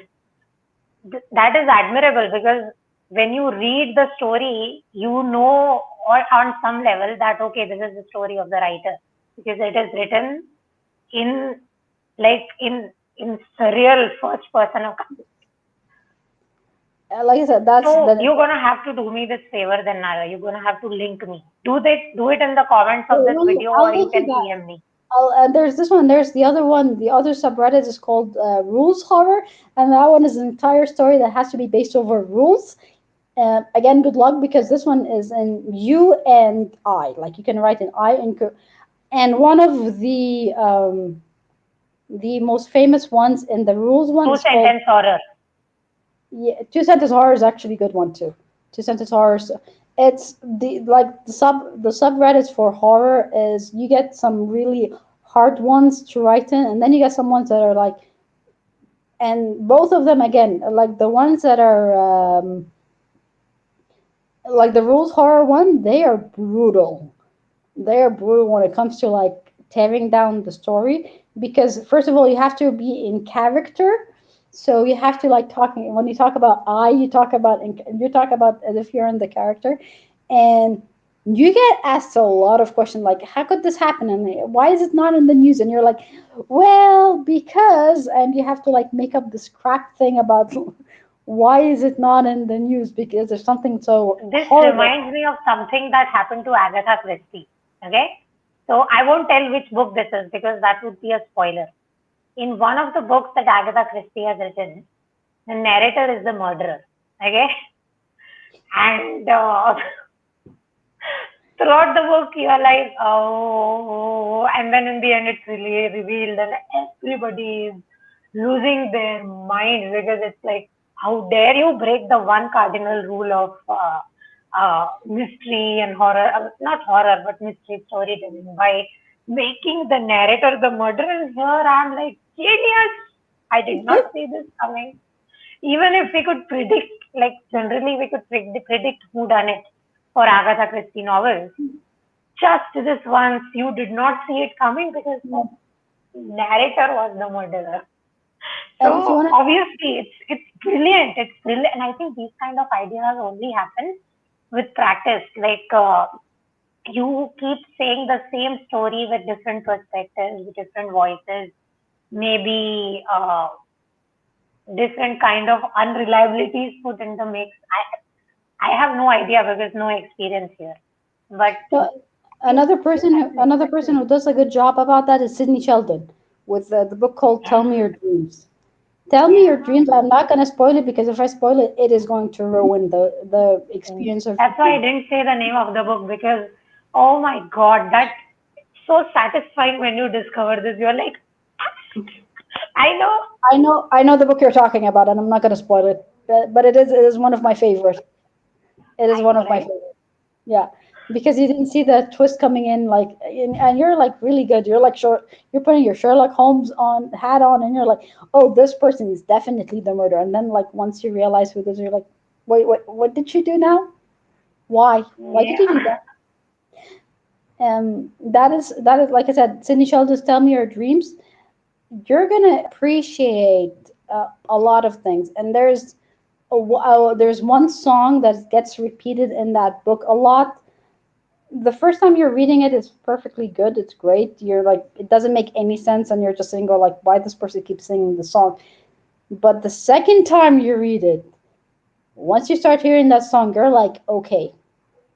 that is admirable because when you read the story, you know or on some level that okay, this is the story of the writer because it is written in like in surreal first person account. Like I said, that's So the. you're gonna have to do me this favor then, Nara. You're gonna have to link me. Do it in the comments of this video I'll or you link you can that. PM me. There's this one. There's the other one. The other subreddit is called Rules Horror, and that one is an entire story that has to be based over rules. Again, good luck, because this one is in you and I. Like you can write an I and one of the most famous ones in the rules one Two is called, sentence horror. yeah, two sentence horror is actually a good one too. Two sentence horror. it's the subreddits for horror is you get some really hard ones to write in, and then you get some ones that are like, and both of them again, like the ones that are like the rules horror one, they are brutal. They are brutal when it comes to like tearing down the story, because first of all you have to be in character, so you have to like talking when you talk about I, you talk about as if you're in the character, and you get asked a lot of questions like how could this happen and why is it not in the news, and you're like, well, because, and you have to like make up this crap thing about why is it not in the news, because there's something so This horrible. reminds me of something that happened to Agatha Christie. Okay? So I won't tell which book this is because that would be a spoiler. In one of the books that Agatha Christie has written, the narrator is the murderer. Okay? And throughout the book, you are like, oh, and then in the end, it's really revealed, and everybody is losing their mind because it's like, how dare you break the one cardinal rule of mystery and horror, not horror, but mystery storytelling by making the narrator the murderer. And here I'm like, genius! I did not see this coming. Even if we could predict, like generally we could predict who done it for Agatha Christie novels, just this once you did not see it coming because the narrator was the murderer. And if you So want to, obviously it's brilliant. It's brilliant, and I think these kind of ideas only happen with practice. Like you keep saying the same story with different perspectives, with different voices, maybe different kind of unreliabilities put in the mix. I have no idea because no experience here. But no, it's another fascinating. person who does a good job about that is Sidney Sheldon with the book called Tell Me Your Dreams. Tell Me Yeah, Your Dreams. I'm not going to spoil it because if I spoil it, it is going to ruin the mm. experience of That's why I reading. didn't say the name of the book because, oh my God, that's so satisfying when you discover this. You're like, I know. I know the book you're talking about, and I'm not going to spoil it, but it is one of my favorite. It is I one know, of my right? favorite. Yeah, because you didn't see the twist coming in, like, and you're like really good. You're like you're putting your Sherlock Holmes on hat on, and you're like, oh, this person is definitely the murderer. And then like once you realize who this is, you're like, wait, what did she do now? Why? Why did you do Yeah. that? That is like I said, Sidney Sheldon's Tell Me Your Dreams. You're gonna appreciate a lot of things, and there's one song that gets repeated in that book a lot. The first time you're reading it, it's perfectly good. It's great. You're like, it doesn't make any sense, and you're just saying, "Go like, why this person keeps singing the song?" But the second time you read it, once you start hearing that song, you're like, okay,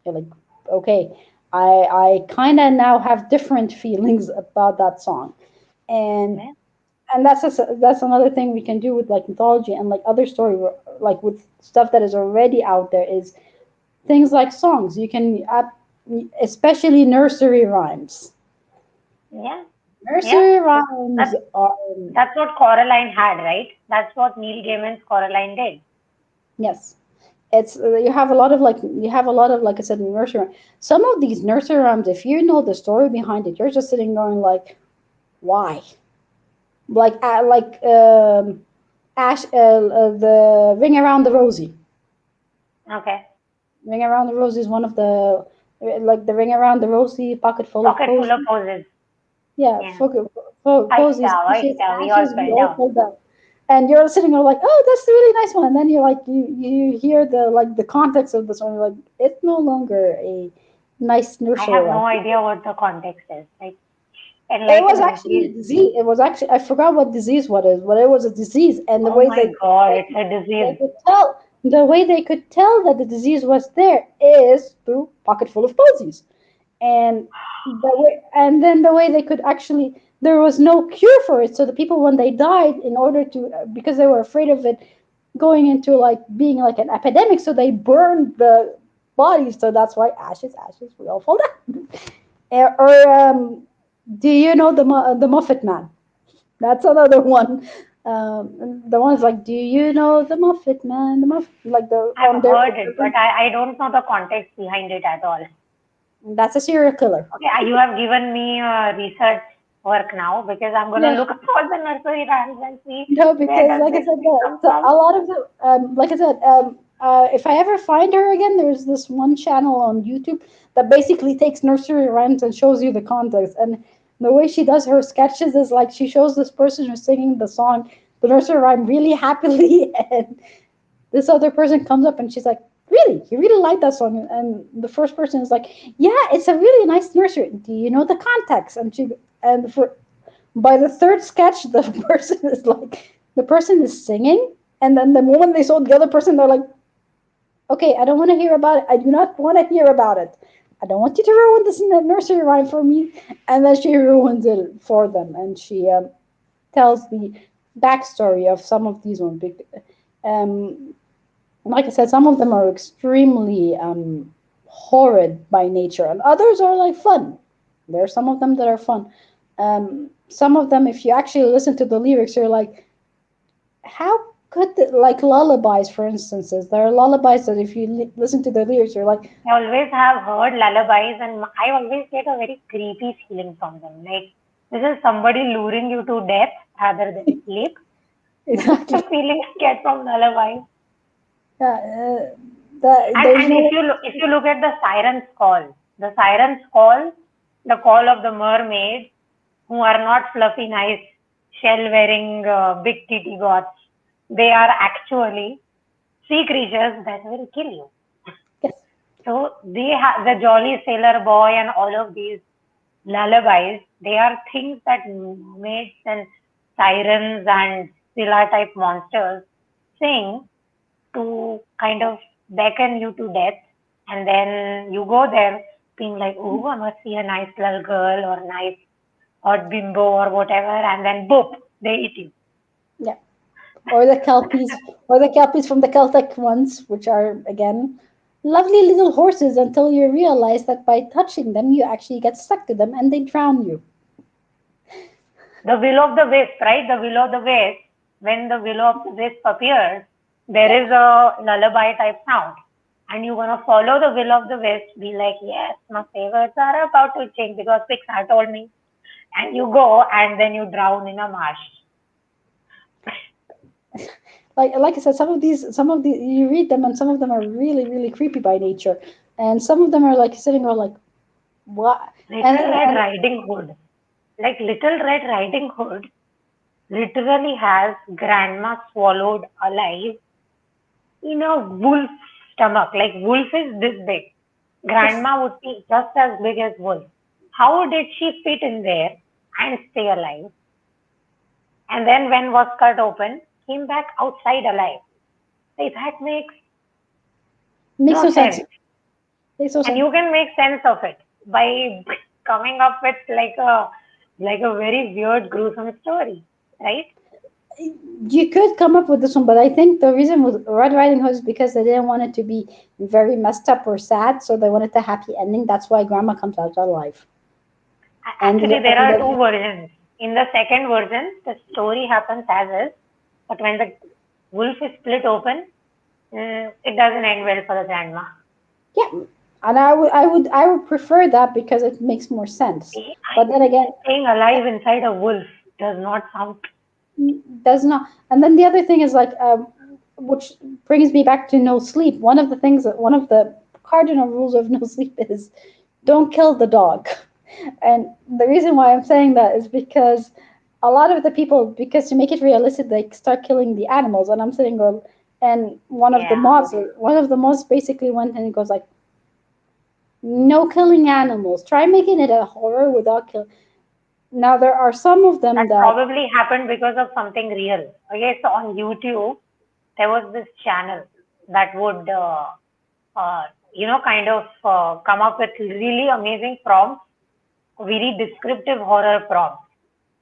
you're like, okay, I kind of now have different feelings about that song, and Yeah. that's another thing we can do with like mythology and like other story, like with stuff that is already out there, is things like songs. You can especially nursery rhymes. Yeah. Yeah. Nursery That's, rhymes that's are, that's what Coraline had, right? That's what Neil Gaiman's Coraline did. yes. It's you have a lot of like I said nursery rhymes. Some of these nursery rhymes, if you know the story behind it, you're just sitting going like, why? Ash the Ring Around the Rosie. Okay. Ring Around the Rosie is one of the like the Ring Around the Rosie, pocket full of Pocket full of posies. poses. Yeah, Yeah. posies, Aishta, ashes, we all ashes, we fell all down. fall down. And you're sitting there like, oh, that's a really nice one. And then you're like, you hear the like the context of the song. You're like, it's no longer a nice I nursery have rhyme. no idea what the context is. Like, It was enlighten me, actually please. a disease. It was actually I forgot what disease what is, but it was a disease. And Oh my God, it's a disease. the way they could tell that the disease was there is through pocket full of posies. And the way they could actually, there was no cure for it, so the people when they died, in order to because they were afraid of it going into like being like an epidemic, so they burned the bodies, so that's why ashes, ashes, we all fall down. Or do you know the Muffet Man? That's another one. The one's like, do you know the Muffet Man? The Muffet, like the I've on their heard it, but I don't know the context behind it at all. that's a serial killer. Okay, you have given me research work now because I'm gonna Yeah, look up all the nursery rhymes and see no, where because does like I this said, thing come a from. lot of the like I said, if I ever find her again, there's this one channel on YouTube that basically takes nursery rhymes and shows you the context. And the way she does her sketches is like she shows this person who's singing the song, the nursery rhyme, really happily, and this other person comes up and she's like, really, you really like that song? And the first person is like, yeah, it's a really nice nursery. Do you know the context? And for by the third sketch, the person is like, the person is singing, and then the moment they saw the other person, they're like, okay, I don't want to hear about it. I do not want to hear about it. I don't want you to ruin this nursery rhyme for me. And then she ruins it for them, and she tells the backstory of some of these ones. Um, like I said, some of them are extremely horrid by nature, and others are like fun. There are some of them that are fun. Some of them, if you actually listen to the lyrics, you're like, how could like lullabies, for instance? There are lullabies that if you listen to the lyrics, you're like, I always have heard lullabies, and I always get a very creepy feeling from them. Like this is somebody luring you to death rather than sleep. That's the exactly. feeling I get from lullabies. There's And no. if you look at the sirens call, the call of the mermaids who are not fluffy, nice, shell wearing big titty gods. They are actually sea creatures that will kill you. Yes. So they have the Jolly Sailor Boy and all of these lullabies. They are things that maids and sirens and Scylla type monsters sing to kind of beckon you to death, and then you go there being like, oh, I must see a nice little girl or nice hot bimbo or whatever, and then boop, they eat you. Yeah. Or the kelpies from the Celtic ones, which are again lovely little horses until you realize that by touching them, you actually get stuck to them and they drown you. The will of the wisp, right? The will of the wisp. When the will of the wisp appears, there Yeah. is a lullaby type sound. And you're gonna follow the will of the wisp, be like, yes, my favorites are about to change because Pixar told me. And you go and then you drown in a marsh. Like I said, some of the you read them and some of them are really really creepy by nature, and some of them are like sitting there like what Little Red Riding Hood. Like Little Red Riding Hood literally has grandma swallowed alive in a wolf stomach. Like wolf is this big. yes. Grandma would be just as big as wolf. How did she fit in there and stay alive? And then when was cut open, came back outside alive. Like that makes Makes no no sense. sense. Makes no And sense. you can make sense of it by coming up with like a very weird, gruesome story, right? You could come up with this one, but I think the reason with Red Riding Hood is because they didn't want it to be very messed up or sad, so they wanted a happy ending. That's why Grandma comes out alive. And Actually, there and are two the versions. In the second version, the story happens as is, but when the wolf is split open, it doesn't end well for the grandma. yeah, and I would prefer that because it makes more sense. See, But then again, staying alive inside a wolf does not sound. does not. And then the other thing is like, which brings me back to no sleep. One of the cardinal rules of no sleep is don't kill the dog. And the reason why I'm saying that is because a lot of the people, because to make it realistic, they start killing the animals. And I'm sitting going, and Yeah. one of the mods basically went and goes like, no killing animals. Try making it a horror without kill. Now there are some of them That that probably happened because of something real. Okay, so on YouTube, there was this channel that would, kind of come up with really amazing prompts, very descriptive horror prompts,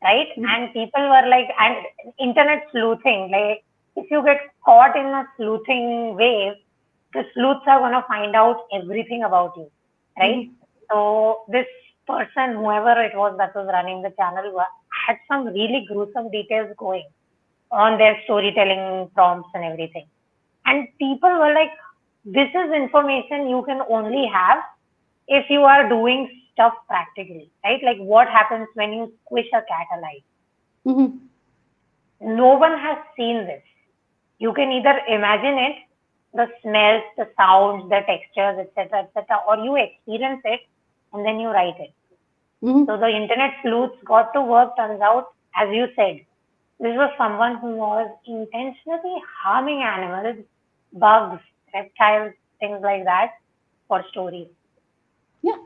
right? And people were like, and internet sleuthing, like if you get caught in a sleuthing wave, the sleuths are going to find out everything about you, right? mhm, So this person, whoever it was that was running the channel, had some really gruesome details going. on their storytelling prompts and everything. And people were like, this is information you can only have if you are doing stuff practically, right? Like what happens when you squish a cat alive. Hmm. No one has seen this. You can either imagine it, the smells, the sounds, the textures, etc., or you experience it and then you write it. So Hmm. the internet sleuths got to work, turns out, as you said, this was someone who was intentionally harming animals, bugs, reptiles, things like that for stories. Yeah.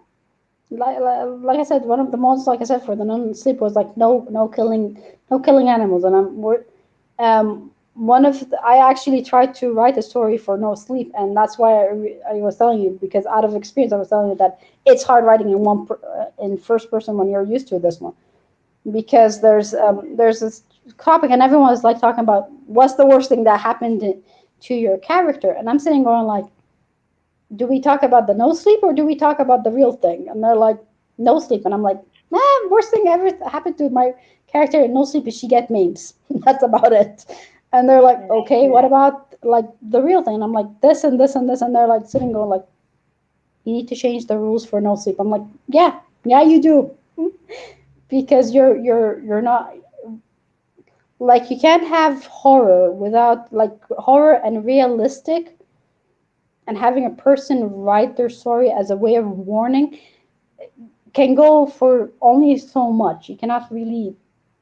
Like I said, one of the most, like I said, for the non-sleep was like no killing, no killing animals. And one of I actually tried to write a story for no sleep, and that's why I was telling you, because out of experience I was telling you that it's hard writing in first person when you're used to this one, because there's this topic and everyone is like talking about what's the worst thing that happened to your character, and I'm sitting going like, do we talk about the no sleep or do we talk about the real thing? And they're like, no sleep. And I'm like, worst thing ever happened to my character in no sleep is she get memes. That's about it. And they're like, Right. okay, what about like the real thing? And I'm like, this and this and this. And they're like sitting going like, you need to change the rules for no sleep. I'm like, yeah, you do. Because you're not like, you can't have horror without like horror and realistic and having a person write their story as a way of warning can go for only so much. You cannot really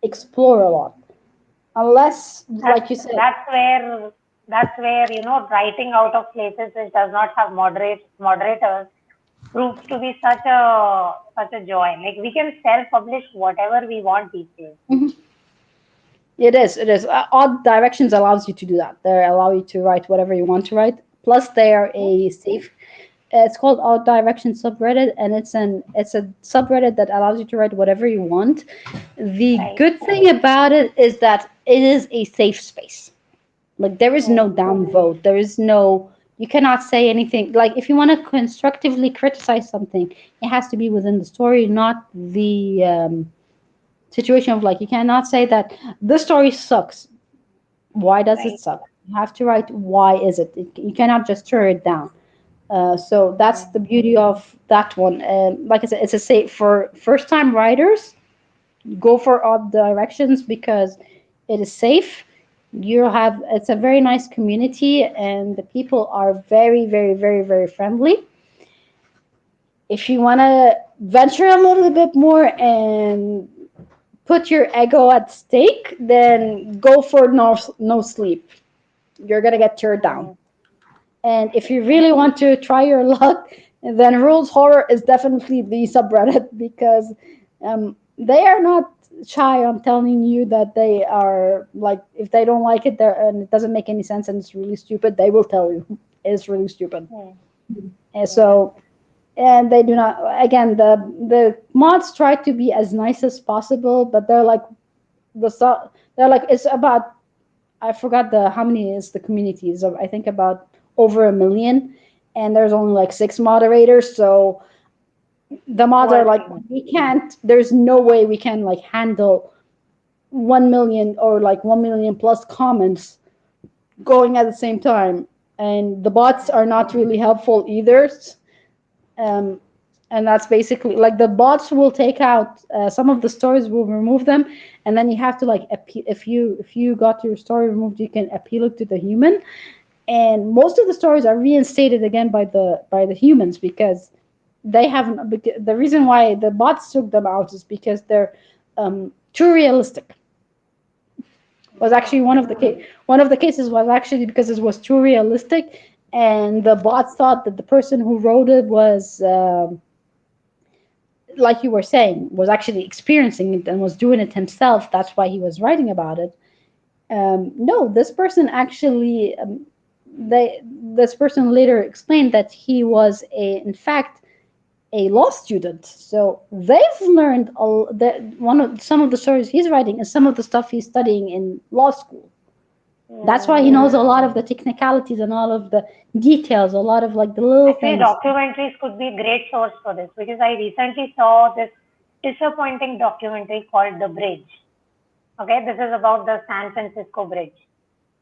explore a lot unless, That's like you said. that's where writing out of places which does not have moderators proves to be such a joy. Like we can self-publish whatever we want these days. Mhm. It is. It is. Odd Directions allows you to do that. They allow you to write whatever you want to write. Plus, they are a safe. It's called Odd Direction subreddit, and it's a subreddit that allows you to write whatever you want. The Right. good thing about it is that it is a safe space. Like there is no Hmm. downvote. There is no, you cannot say anything. Like if you want to constructively criticize something, it has to be within the story, not the situation of like you cannot say that this story sucks. Why does it Right. suck? You have to write why is it. You cannot just tear it down. So that's Hmm. the beauty of that one. Like I said, it's a safe for first time writers. Go for Odd Directions because it is safe. You have, it's a very nice community and the people are very very very very friendly. If you want to venture a little bit more and put your ego at stake, then go for no sleep. You're gonna get teared down. Hmm. And if you really want to try your luck, then Rules Horror is definitely the subreddit because they are not shy on telling you that they are like, if they don't like it there and it doesn't make any sense and it's really stupid, they will tell you it's really stupid. Hmm. And Hmm. so, and they do not, again, the mods try to be as nice as possible, but they're like, they're like, it's about, I forgot the how many is the communities of, I think about over 1 million, and there's only like 6 moderators. So the mods are Small like, thing. we can't. There's no way we can like handle 1 million or like 1 million plus comments going at the same time, and the bots are not really helpful either. Um, and that's basically like the bots will take out some of the stories, will remove them, and then you have to like if you got your story removed, you can appeal it to the human, and most of the stories are reinstated again by the humans because they haven't. The reason why the bots took them out is because they're too realistic. Was actually one of the cases was actually because it was too realistic, and the bots thought that the person who wrote it was. Like you were saying, was actually experiencing it and was doing it himself. That's why he was writing about it. No, this person actually, they this person later explained that he was in fact a law student. So they've learned that one of some of the stories he's writing is some of the stuff he's studying in law school. That's why he Hmm. knows a lot of the technicalities and all of the details, a lot of like the little Actually, things. documentaries could be a great source for this because I recently saw this disappointing documentary called The Bridge. Okay, this is about the San Francisco Bridge,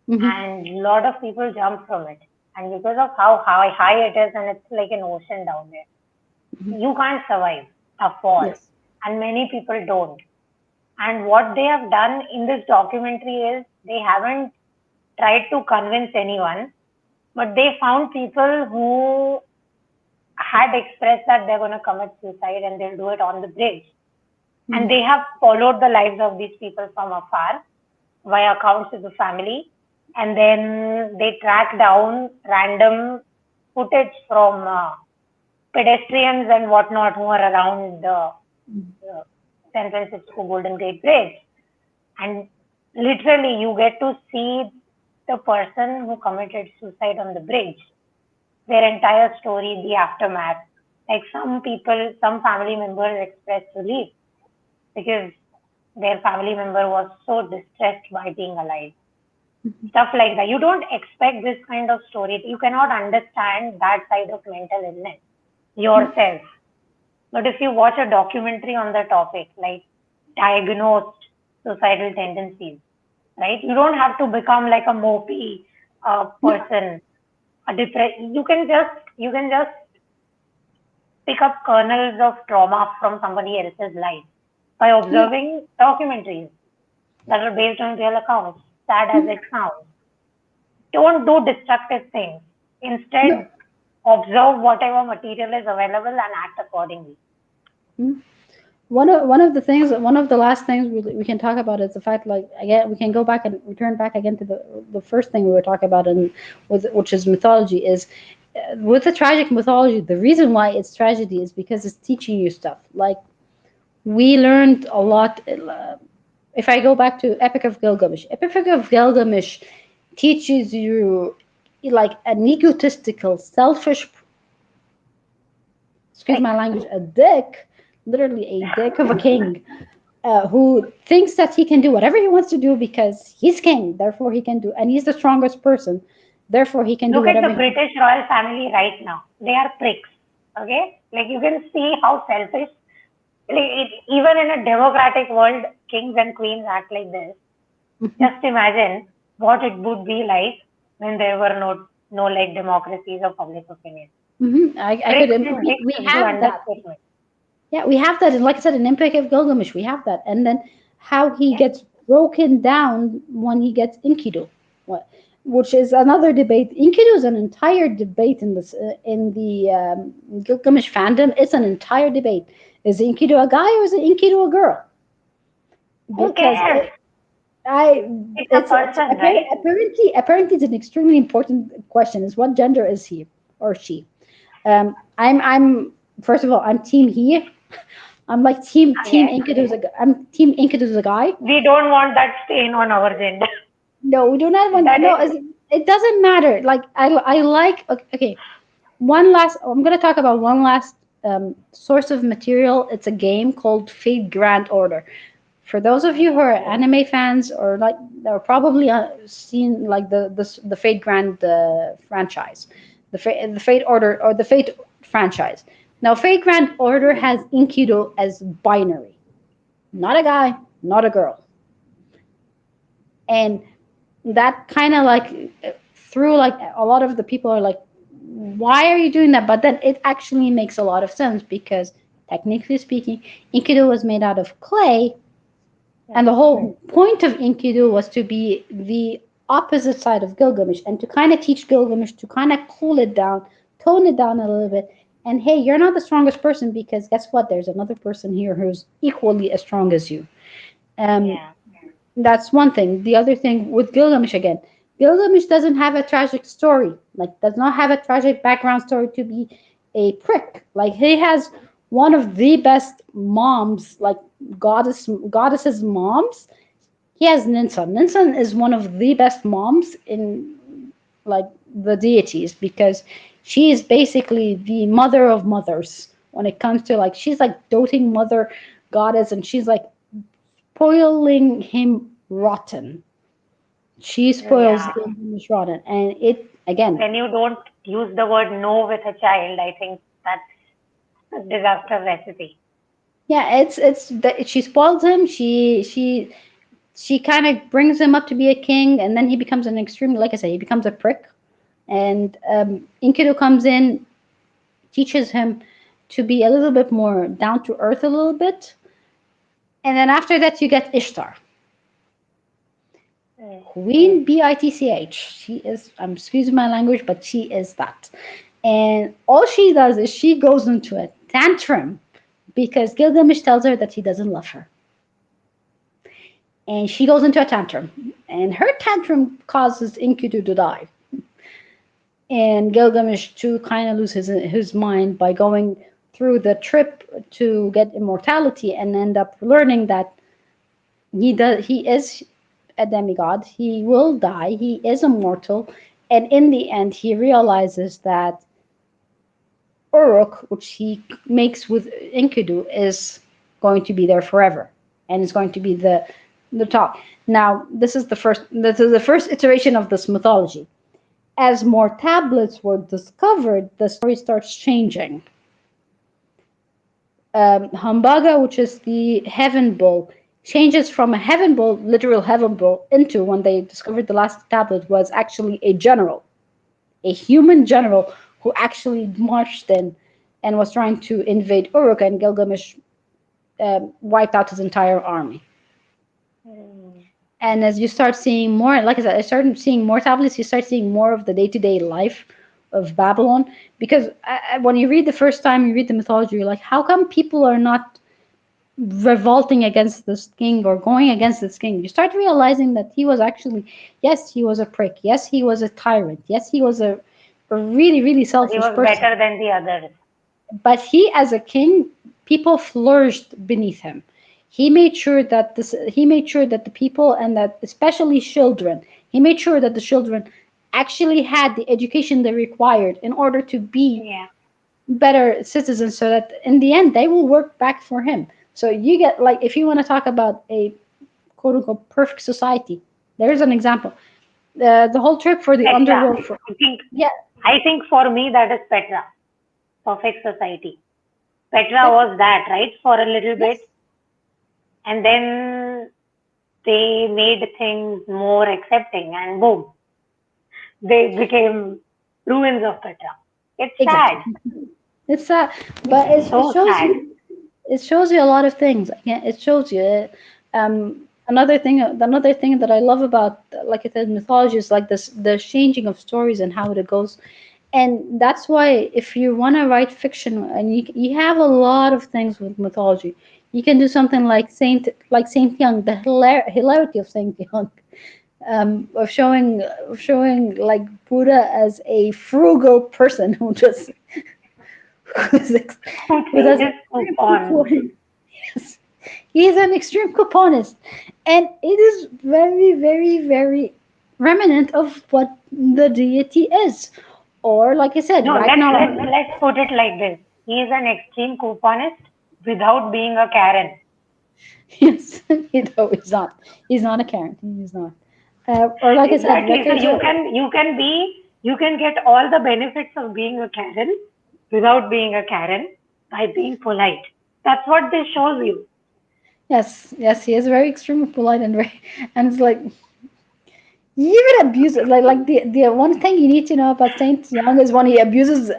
Mm-hmm. and a lot of people jump from it. And because of how high it is, and it's like an ocean down there, Mm-hmm. you can't survive a fall, Yes. and many people don't. And what they have done in this documentary is they haven't tried to convince anyone, but they found people who had expressed that they're going to commit suicide and they'll do it on the bridge. And Mm-hmm. they have followed the lives of these people from afar via accounts of the family. And then they track down random footage from pedestrians and whatnot who are around the San Francisco Golden Gate Bridge. And literally, you get to see the person who committed suicide on the bridge, their entire story, the aftermath. Like some people, some family members expressed relief because their family member was so distressed by being alive. Stuff like that. You don't expect this kind of story. You cannot understand that side of mental illness yourself. But if you watch a documentary on the topic, like diagnosed suicidal tendencies, right? You don't have to become like a mopey Yeah. person, a depressed. You can just pick up kernels of trauma from somebody else's life by Yeah. observing documentaries that are based on real accounts. Sad as Mhm. it sounds, don't do destructive things. No. Instead, observe whatever material is available and act accordingly. Mhm. One of the things, one of the last things we can talk about is the fact, like, again, we can go back and return back again to the first thing we were talking about, and with which is mythology. Is with the tragic mythology, the reason why it's tragedy is because it's teaching you stuff. Like, we learned a lot. If I go back to Epic of Gilgamesh teaches you like an egotistical, selfish, excuse Like, my language, a dick, literally a dick of a king, who thinks that he can do whatever he wants to do because he's king, therefore he can do, and he's the strongest person, therefore he can do look at whatever the he wants. British royal family right now. They are pricks. Okay? Like, you can see how selfish, like, even in a democratic world, kings and queens act like this. Mhm. Just imagine what it would be like when there were no like democracies or public opinion. I could, Pricks and dicks we is the have that. understatement. Yeah, we have that. And like I said, in Epic of Gilgamesh, we have that. And then how he Yeah. gets broken down when he gets Enkidu, what, which is another debate. Enkidu is an entire debate in this in the Gilgamesh fandom. It's an entire debate. Is Enkidu a guy or is Enkidu a girl? Who Because cares? I It's a it's person, right? apparently it's an extremely important question. Is what gender is he or she? I'm first of all, I'm team he. I'm like team Okay. Enkidu's I'm team Enkidu's a guy. We don't want that stain on our gender. No, we do not want. That No, is it doesn't matter. Like I like. Okay, one last. I'm gonna talk about one last source of material. It's a game called Fate Grand Order. For those of you who are anime fans, or like, they're probably seen like the Fate Grand franchise, the Fate Order or the Fate franchise. Now, Fate Grand Order has Enkidu as binary, not a guy, not a girl, and that kind of like through, like, a lot of the people are like, why are you doing that? But then it actually makes a lot of sense because technically speaking, Enkidu was made out of clay. And the whole point of Enkidu was to be the opposite side of Gilgamesh and to kind of teach Gilgamesh to kind of cool it down, tone it down a little bit. And hey, you're not the strongest person because guess what? There's another person here who's equally as strong as you. Um, yeah. that's one thing. The other thing with Gilgamesh again, Gilgamesh doesn't have a tragic story. Like, does not have a tragic background story to be a prick. Like, he has one of the best moms, like goddesses moms. He has Ninsun. Ninsun is one of the best moms in, like, the deities because she is basically the mother of mothers when it comes to, like, she's like doting mother goddess, and she's like spoiling him rotten. She spoils Yeah. him rotten, and it again. When you don't use the word no with a child, I think that's a disaster recipe. Yeah, it's that she spoils him. She She kind of brings him up to be a king, and then he becomes an extreme, like I said, he becomes a prick. And Enkidu comes in, teaches him to be a little bit more down to earth a little bit. And then after that, you get Ishtar. Mm. Queen Bitch. She is, I'm excusing my language, but she is that. And all she does is she goes into a tantrum because Gilgamesh tells her that he doesn't love her. And she goes into a tantrum. And her tantrum causes Enkidu to die. And Gilgamesh to kind of lose his mind by going through the trip to get immortality and end up learning that he is a demigod. He will die. He is immortal, and in the end, he realizes that Uruk, which he makes with Enkidu, is going to be there forever, and is going to be the top. Now, this is the first iteration of this mythology. As more tablets were discovered, the story starts changing. Hambaga, which is the heaven bull, changes from a heaven bull, literal heaven bull, into, when they discovered the last tablet, was actually a general, a human general who actually marched in and was trying to invade Uruk, and Gilgamesh wiped out his entire army. Mm. And as you start seeing more, like I said, I started seeing more tablets, you start seeing more of the day-to-day life of Babylon. Because when you read the first time, you read the mythology, you're like, how come people are not revolting against this king or going against this king? You start realizing that he was actually, yes, he was a prick. Yes, he was a tyrant. Yes, he was a really, really But he selfish was person. better than the others. But he, as a king, people flourished beneath him. He made sure that the people, and that especially children, he made sure that the children actually had the education they required in order to be Yeah. better citizens, so that in the end they will work back for him. So you get, like, if you want to talk about a quote unquote perfect society, there's an example. The whole trip for the Petra. underworld for, I think yeah, I think for me that is Petra. Perfect society. Petra but was that, right? For a little bit. yes, And then they made things more accepting and boom, they became ruins of Petra. It's sad. exactly. It's It's but it so shows sad. you, it shows you a lot of things. Yeah, it shows you. Another thing that I love about, like I said, mythology is like this, the changing of stories and how it goes. And that's why, if you want to write fiction, and you have a lot of things with mythology, you can do something like Saint Young, the hilarity of Saint Young, of showing like Buddha as a frugal person who just who's ex- Who who does changes extreme coupons? couponing. Yes. He is an extreme couponist, and it is very, very, very remnant of what the deity is. Or, like I said, No, let's let's Ragnarok. let's put it like this. He is an extreme couponist without being a Karen. Yes, he's not. He's not a Karen. He's not. Or, like I said, Exactly. So Letters. you can get all the benefits of being a Karen without being a Karen by being polite. That's what this shows you. Yes, yes, he is very extremely polite and very, and it's like, he even abuses, like the one thing you need to know about Saint Young is when he abuses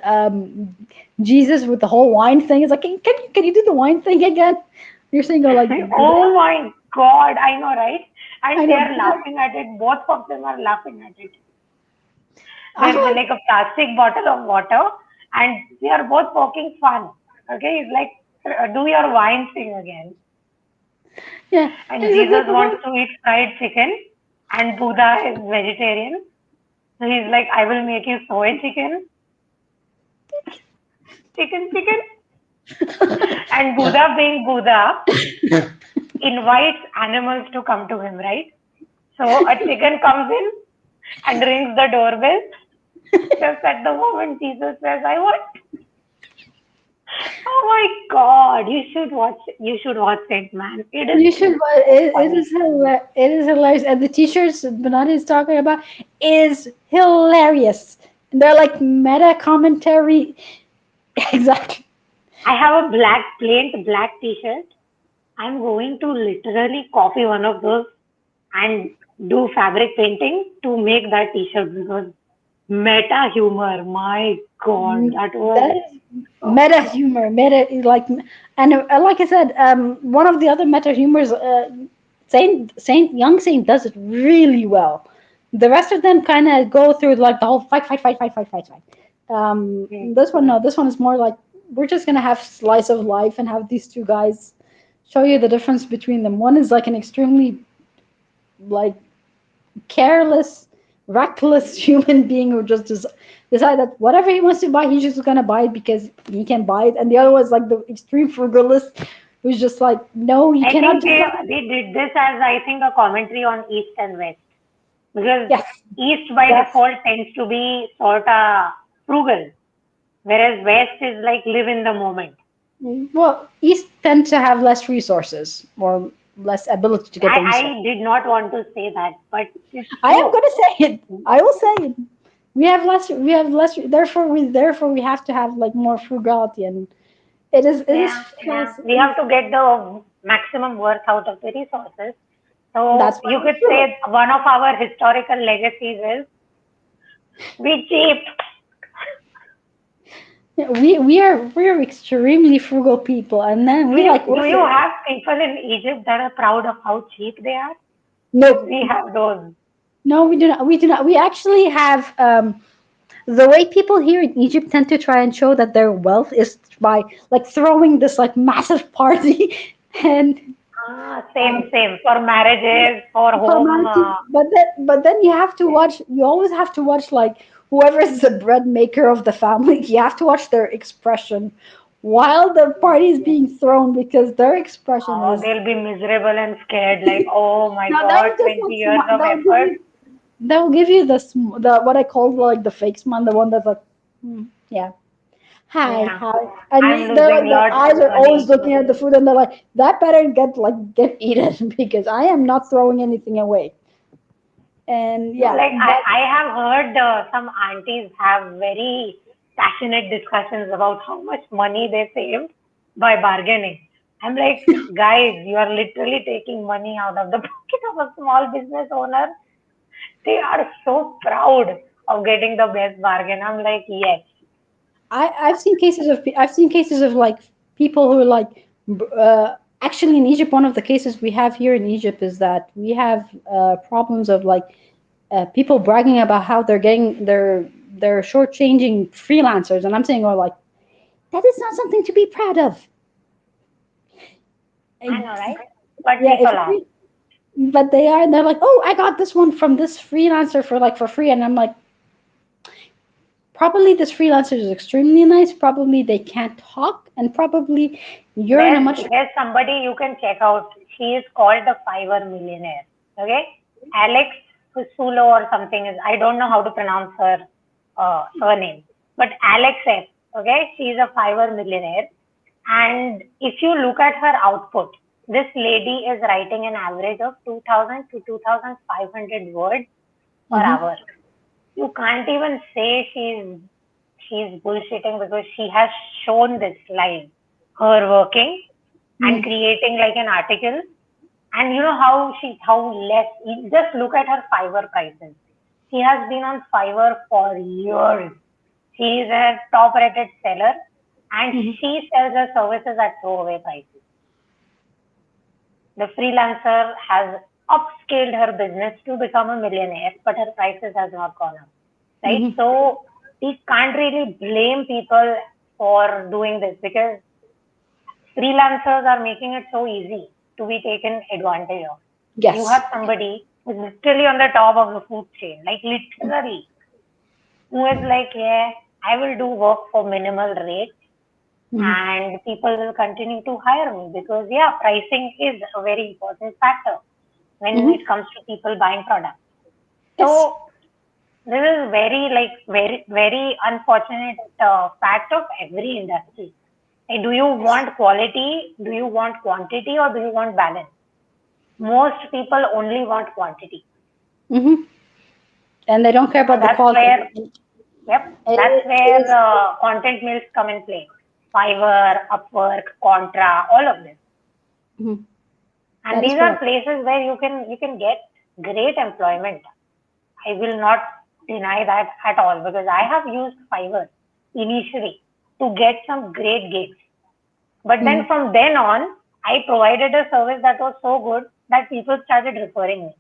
Jesus with the whole wine thing. It's like, can you do the wine thing again? You're saying, go like, Oh my God, I know, right? I And they know. are laughing at it. Both of them are laughing at it. I'm There's like, like a plastic bottle of water, and they are both poking fun. Okay, it's like, do your wine thing again. yeah. And And he's like, Jesus what the wants wine? to eat fried chicken, and Buddha is vegetarian. So he's like, I will make you soy chicken, chicken. And Buddha, being Buddha, invites animals to come to him, right? So a chicken comes in and rings the doorbell. Just at the moment Jesus says, I want. Oh my God, you should watch it, man. It is You should, but so it funny. is it is hilarious, and the t-shirts Banana is talking about is hilarious. They're like meta commentary. Exactly. I have a plain black t-shirt. I'm going to literally copy one of those and do fabric painting to make that t-shirt because meta humor, my God, that was That is meta humor, meta like, and like I said, one of the other meta humors, Young Saint does it really well. The rest of them kind of go through like the whole fight, fight, fight, fight, fight, fight, fight. hmm, This one, no, this one is more like we're just gonna have slice of life and have these two guys show you the difference between them. One is like an extremely like careless, reckless human being who just decide that whatever he wants to buy, he's just gonna buy it because he can buy it. And the other was like the extreme frugalist who's just like, no, you I cannot think just they did this as I think a commentary on East and West because yes, East by that's default tends to be sort of frugal, whereas West is like live in the moment. well, East tend to have less resources or less ability to get the resources. I did not want to say that, but it's I am true. gonna say it. I will say it. We have less. We have less. Therefore we have to have like more frugality, and it is Yeah, yeah. We have to get the maximum worth out of the resources. that's So you very could true. say one of our historical legacies is be cheap. Yeah, we're extremely frugal people, and then we like Do you also have people in Egypt that are proud of how cheap they are? Because no, we have those. no, we do not. We do not. We actually have the way people here in Egypt tend to try and show that their wealth is by like throwing this like massive party and Ah, same. For marriages, for home. formality. But then you have to watch. You always have to watch like whoever is the bread maker of the family. You have to watch their expression while the party is being thrown because their expression Oh, is they'll be miserable and scared. Like, oh my now that God, will just 20 like years of that will give effort. you the what I call like the fake smile, the one that's like yeah. Hi, Yeah, hi, and I'm they're losing like their lots eyes of are always money. looking at the food, and they're like, "That better get eaten because I am not throwing anything away." And No, yeah, like that I have heard some aunties have very passionate discussions about how much money they saved by bargaining. I'm like, guys, you are literally taking money out of the pocket of a small business owner. They are so proud of getting the best bargain. I'm like, yes. I've seen cases of like people who are like actually in Egypt. One of the cases we have here in Egypt is that we have problems of like people bragging about how they're getting they're shortchanging freelancers, and I'm saying, oh, like that is not something to be proud of. I know, And, right? But yeah, people if are. but they are, and they're like, oh, I got this one from this freelancer for free, and I'm like, probably this freelancer is extremely nice. Probably they can't talk, and probably you're in a much There's somebody you can check out. She is called the Fiverr Millionaire. Okay, Alex Fusulo or something is. I don't know how to pronounce her surname, but Alex S. Okay, she is a Fiverr millionaire, and if you look at her output, this lady is writing an average of 2,000 to 2,500 words per hmm hour. You can't even say she's bullshitting because she has shown this live, her working and hmm creating like an article. And you know how less, just look at her Fiverr prices. She has been on Fiverr for years. She is a top rated seller and hmm she sells her services at throwaway prices. The freelancer has upscaled her business to become a millionaire, but her prices has not gone up, right? hmm So we can't really blame people for doing this because freelancers are making it so easy to be taken advantage of. You yes. have somebody who's literally on the top of the food chain, like literally, who is like, yeah, I will do work for minimal rate hmm and people will continue to hire me because yeah, pricing is a very important factor when hmm it comes to people buying products. Yes. So this is very unfortunate fact of every industry. Like, do you want quality? Do you want quantity? Or do you want balance? Most people only want quantity, hmm And they don't care about and the that's quality. where, yep, that's It where is. content mills come in play. Fiverr, Upwork, Contra, all of this, Mhm. and That is these are correct. places where you can get. great employment. I will not deny that at all because I have used Fiverr initially to get some great gigs. But then Mm. from then on, I provided a service that was so good that people started referring me,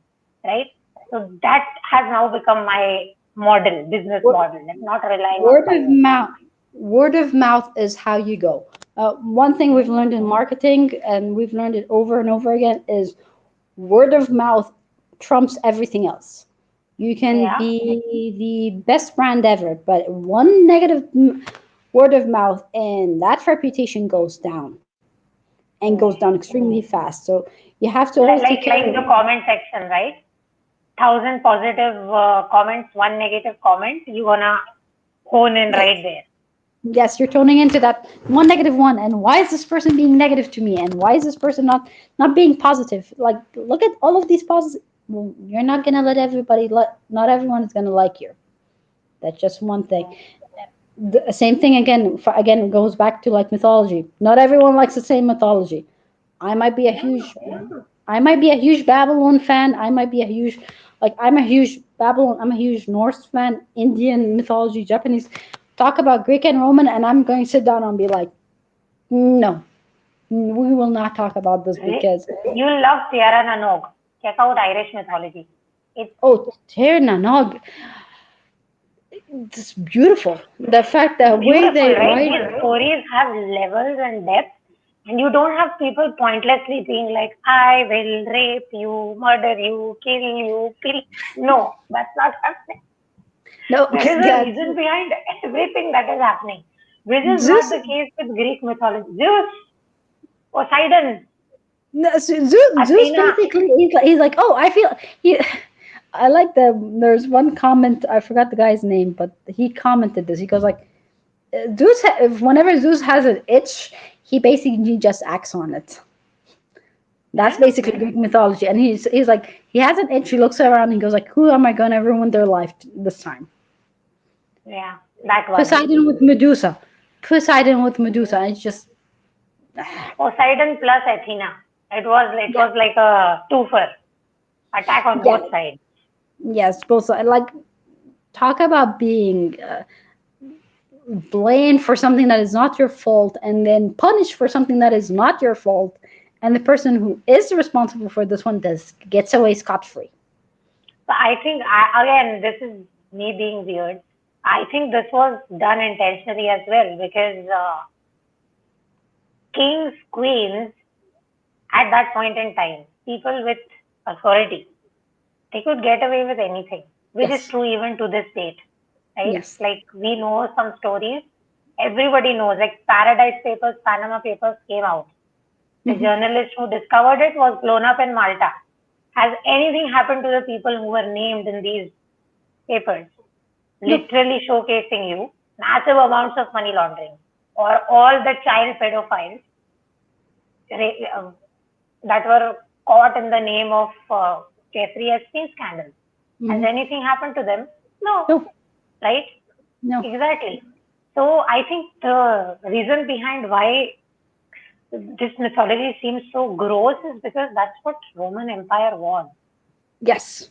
right? So that has now become my model, business Word, model, like not relying on word of Fiverr. mouth. Word of mouth is how you go. One thing we've learned in marketing, and we've learned it over and over again, is word of mouth trumps everything else. You can Yeah, be the best brand ever, but one negative word of mouth, and that reputation goes down and goes down extremely fast. So you have to always take care like of. the comment section, right? 1,000 positive comments, one negative comment, you gonna hone in right there. Yes, you're toning into that one negative one, and why is this person being negative to me, and why is this person not being positive? Like, look at all of these positive. Well, you're not gonna let everybody. Not everyone is gonna like you. That's just one thing. The same thing again. Again, goes back to like mythology. Not everyone likes the same mythology. I might be a huge, I might be a huge Babylon fan. I might be a huge, like I'm a huge Babylon. I'm a huge Norse fan. Indian mythology, Japanese. Talk about Greek and Roman, and I'm going to sit down and be like, no, we will not talk about this because You love Sierra Nanog. Check out Irish mythology. It's oh, Ternanog, it's beautiful. The fact that way beautiful, they right? write. These stories have levels and depth, and you don't have people pointlessly being like, I will rape you, murder you, kill you, kill. No, that's not happening. No, There is a God, reason behind everything that is happening, which is not Zeus. the case with Greek mythology. Zeus, Poseidon, No, Zeus Athena. basically he's like, oh, I feel he. I like there's one comment, I forgot the guy's name, but he commented this. He goes like, whenever Zeus has an itch, he basically just acts on it. That's Hmm? basically Greek mythology, and he's like he has an itch. He looks around and he goes like, who am I gonna ruin their life this time? Yeah, that one. Poseidon with Medusa, Poseidon with Medusa. And it's just Poseidon plus Athena. yeah, It was like a twofer attack on yeah, both sides. yes, both like talk about being blamed for something that is not your fault and then punished for something that is not your fault, and the person who is responsible for this one does gets away scot free. So I think again this is me being weird. I think this was done intentionally as well because kings, queens at that point in time, people with authority, they could get away with anything, which is Yes, true even to this date, right? yes. Like we know some stories, everybody knows, like Paradise Papers, Panama Papers came out. The Hmm. journalist who discovered it was blown up in Malta. Has anything happened to the people who were named in these papers? No, Literally showcasing you massive amounts of money laundering or all the child pedophiles that were caught in the name of Jeffrey Epstein scandal. Has hmm, anything happened to them? No, no, right? no. Exactly. So I think the reason behind why this mythology seems so gross is because that's what Roman Empire was. Yes,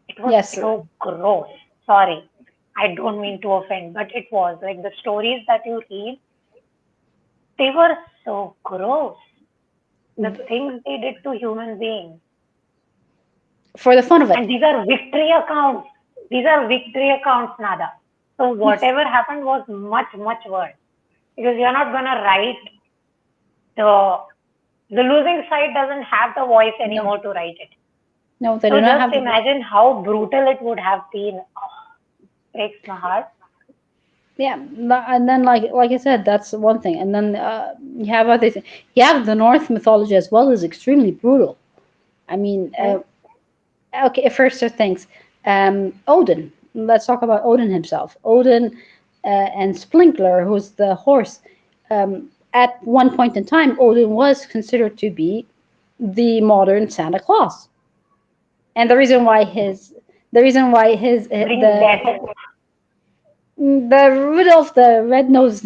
It was yes. so gross. Sorry, I don't mean to offend, but it was like the stories that you read, they were so gross. The things they did to human beings. For the fun of it. And these are victory accounts. These are victory accounts, Nada. So Yes. whatever happened was much, much worse. Because you're not gonna write the the losing side doesn't have the voice No, anymore to write it. no, they do So not just have the. imagine how brutal it would have been. Oh, breaks my heart. Yeah, and then like I said, that's one thing, and then you have other things. You have the North mythology as well is extremely brutal. I mean, Hmm? okay, first are things. Odin. Let's talk about Odin himself. Odin and Splinkler, who's the horse. At one point in time, Odin was considered to be the modern Santa Claus, and the reason why his Brings death. The Rudolph the red nose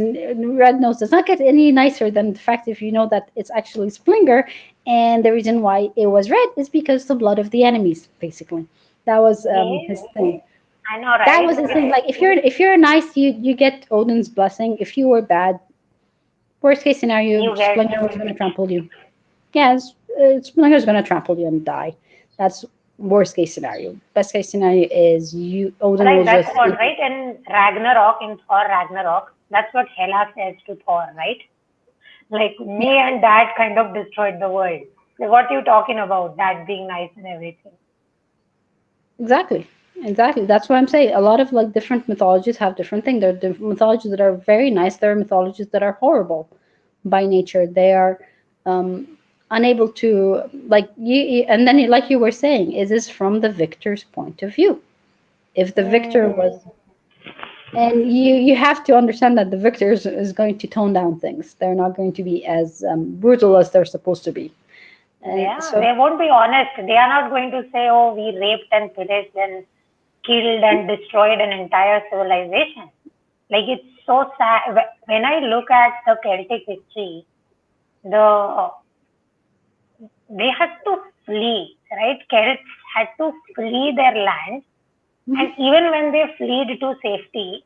does not get any nicer than the fact if you know that it's actually Splinger, and the reason why it was red is because the blood of the enemies. Basically, that was his Okay, thing. I know, That right? was his thing. Like if you're nice, you get Odin's blessing. If you were bad, worst case scenario, You get, Splinger was going to trample you. Yes, Splinter's going to trample you and die. That's worst case scenario. Best case scenario is you Odin like, will that's just what, right? In Ragnarok, in Thor Ragnarok, that's what Hela says to Thor, right? Like, me yeah, and dad kind of destroyed the world. Like, what are you talking about? Dad being nice and everything. exactly. Exactly. That's what I'm saying. A lot of like different mythologies have different things. There are mythologies that are very nice. There are mythologies that are horrible by nature. They are um, unable to like and then like you were saying, is this from the victor's point of view? If the victor Mm, was, and you have to understand that the victor is going to tone down things. They're not going to be as brutal as they're supposed to be. And yeah, so they won't be honest. They are not going to say, oh, we raped and pillaged and killed and destroyed an entire civilization. Like, it's so sad. When I look at the Celtic history, the they had to flee, right? Celts had to flee their land, and mhm. even when they fled to safety,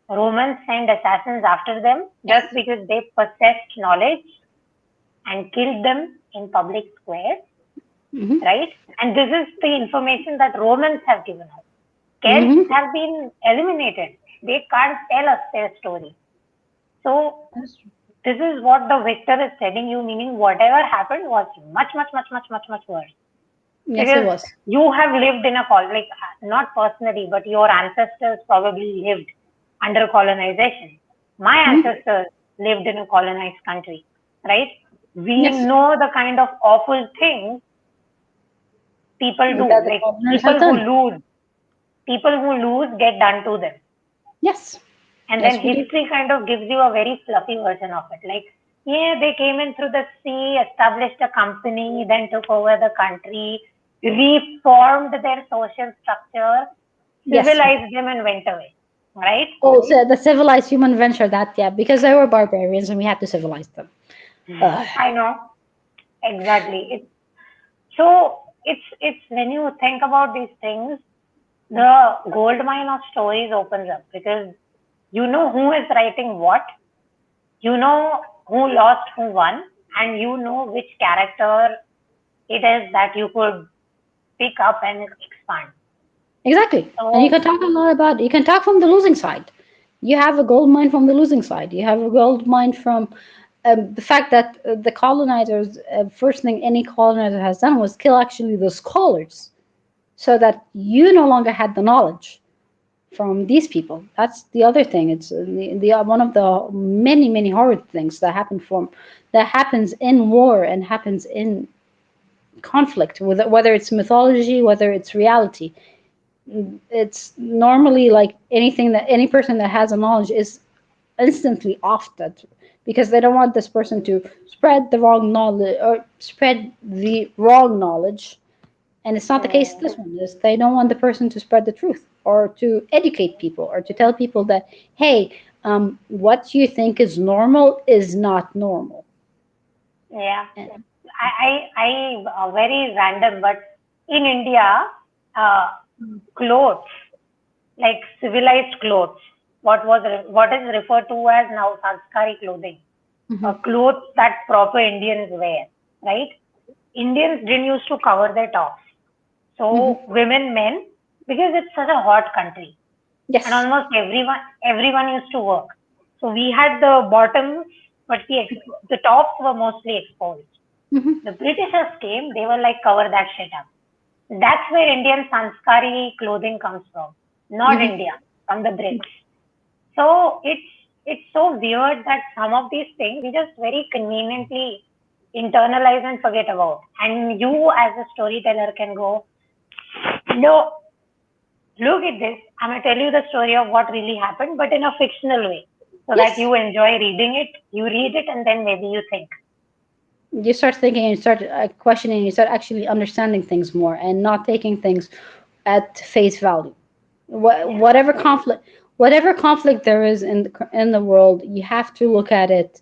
Romans sent assassins after them just because they possessed knowledge and killed them in public squares, Mhm. right? And this is the information that Romans have given us. Celts Mhm. have been eliminated. They can't tell us their story. So That's true. this is what the victor is telling you, meaning whatever happened was much, much, much, much, much, much worse. Yes, it Because was. you have lived in a like not personally, but your ancestors probably lived under colonization. My Mhm. ancestors lived in a colonized country, right? We Yes, know the kind of awful things people do. that the Like, governors have done. people who lose get done to them. Yes, And then yes, we do. history kind of gives you a very fluffy version of it. Like, yeah, they came in through the sea, established a company, then took over the country, reformed their social structure, Yes. civilized them, and went away. Right? Oh, so the civilized human venture that, yeah, because they were barbarians and we had to civilize them. Ugh. I know exactly. It's when you think about these things, the gold mine of stories opens up because you know who is writing what, you know who lost, who won, and you know which character it is that you could pick up and expand. Exactly. And you So, can talk a lot about, you can talk from the losing side. You have a gold mine from the losing side. You have a gold mine from the fact that the colonizers, first thing any colonizer has done was kill actually the scholars so that you no longer had the knowledge from these people. That's the other thing. It's the one of the many horrid things that happens in war and happens in conflict, whether it's mythology, whether it's reality. It's normally like anything that any person that has a knowledge is instantly off that because they don't want this person to spread the wrong knowledge or spread the wrong knowledge. And it's not the case mm, this one is they don't want the person to spread the truth or to educate people or to tell people that, hey, what you think is normal is not normal. yeah, And, very random, but in India, uh, clothes, like civilized clothes, what is referred to as now sanskari clothing, mhm, clothes that proper Indians wear, right? Indians didn't used to cover their tops. mhm. So women, men, because it's such a hot country, and Yes. almost everyone used to work. So we had the bottoms, but the tops were mostly exposed. Mhm, The Britishers came, they were like cover that shit up. That's where Indian Sanskari clothing comes from, not mhm. India, from the Brits. So it's so weird that some of these things we just very conveniently internalize and forget about. And you as a storyteller can go, no, look at this. I'm gonna tell you the story of what really happened, but in a fictional way. So that Yes. you enjoy reading it, you read it and then maybe you think. You start thinking and you start questioning, you start actually understanding things more and not taking things at face value. Yeah. Whatever conflict, whatever conflict there is in the world, you have to look at it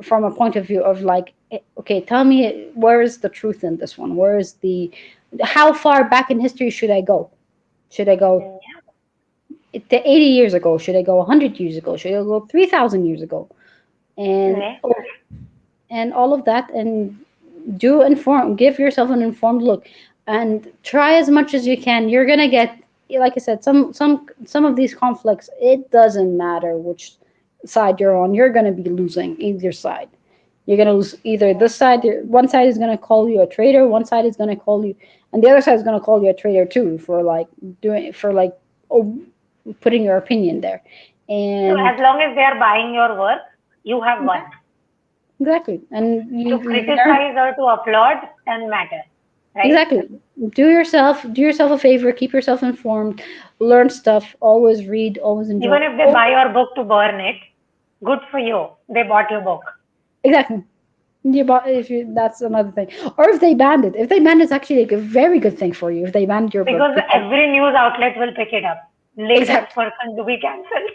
from a point of view of like, okay, tell me where is the truth in this one? Where is the how far back in history should I go? Should I go Yeah. to 80 years ago? Should I go 100 years ago? Should I go 3,000 years ago? And Yeah. all of that, and give yourself an informed look, and try as much as you can. You're gonna get, like I said, some of these conflicts, it doesn't matter which side you're on, you're gonna be losing either side. You're gonna lose either this side. One side is gonna call you a traitor. One side is gonna call you, and the other side is gonna call you a traitor too for like oh, putting your opinion there. So as And long as they are buying your work, you have won. exactly, and To you learn. criticize or to applaud doesn't matter, right? Exactly. Do yourself a favor, keep yourself informed, learn stuff, always read, always enjoy. Even if they Oh, buy your book to burn it, good for you. They bought your book. exactly. If you, that's another thing. Or if they banned it. If they banned it, it's actually like a very good thing for you if they banned your book, Because because every news outlet will pick it up. Latest exactly. person to be cancelled.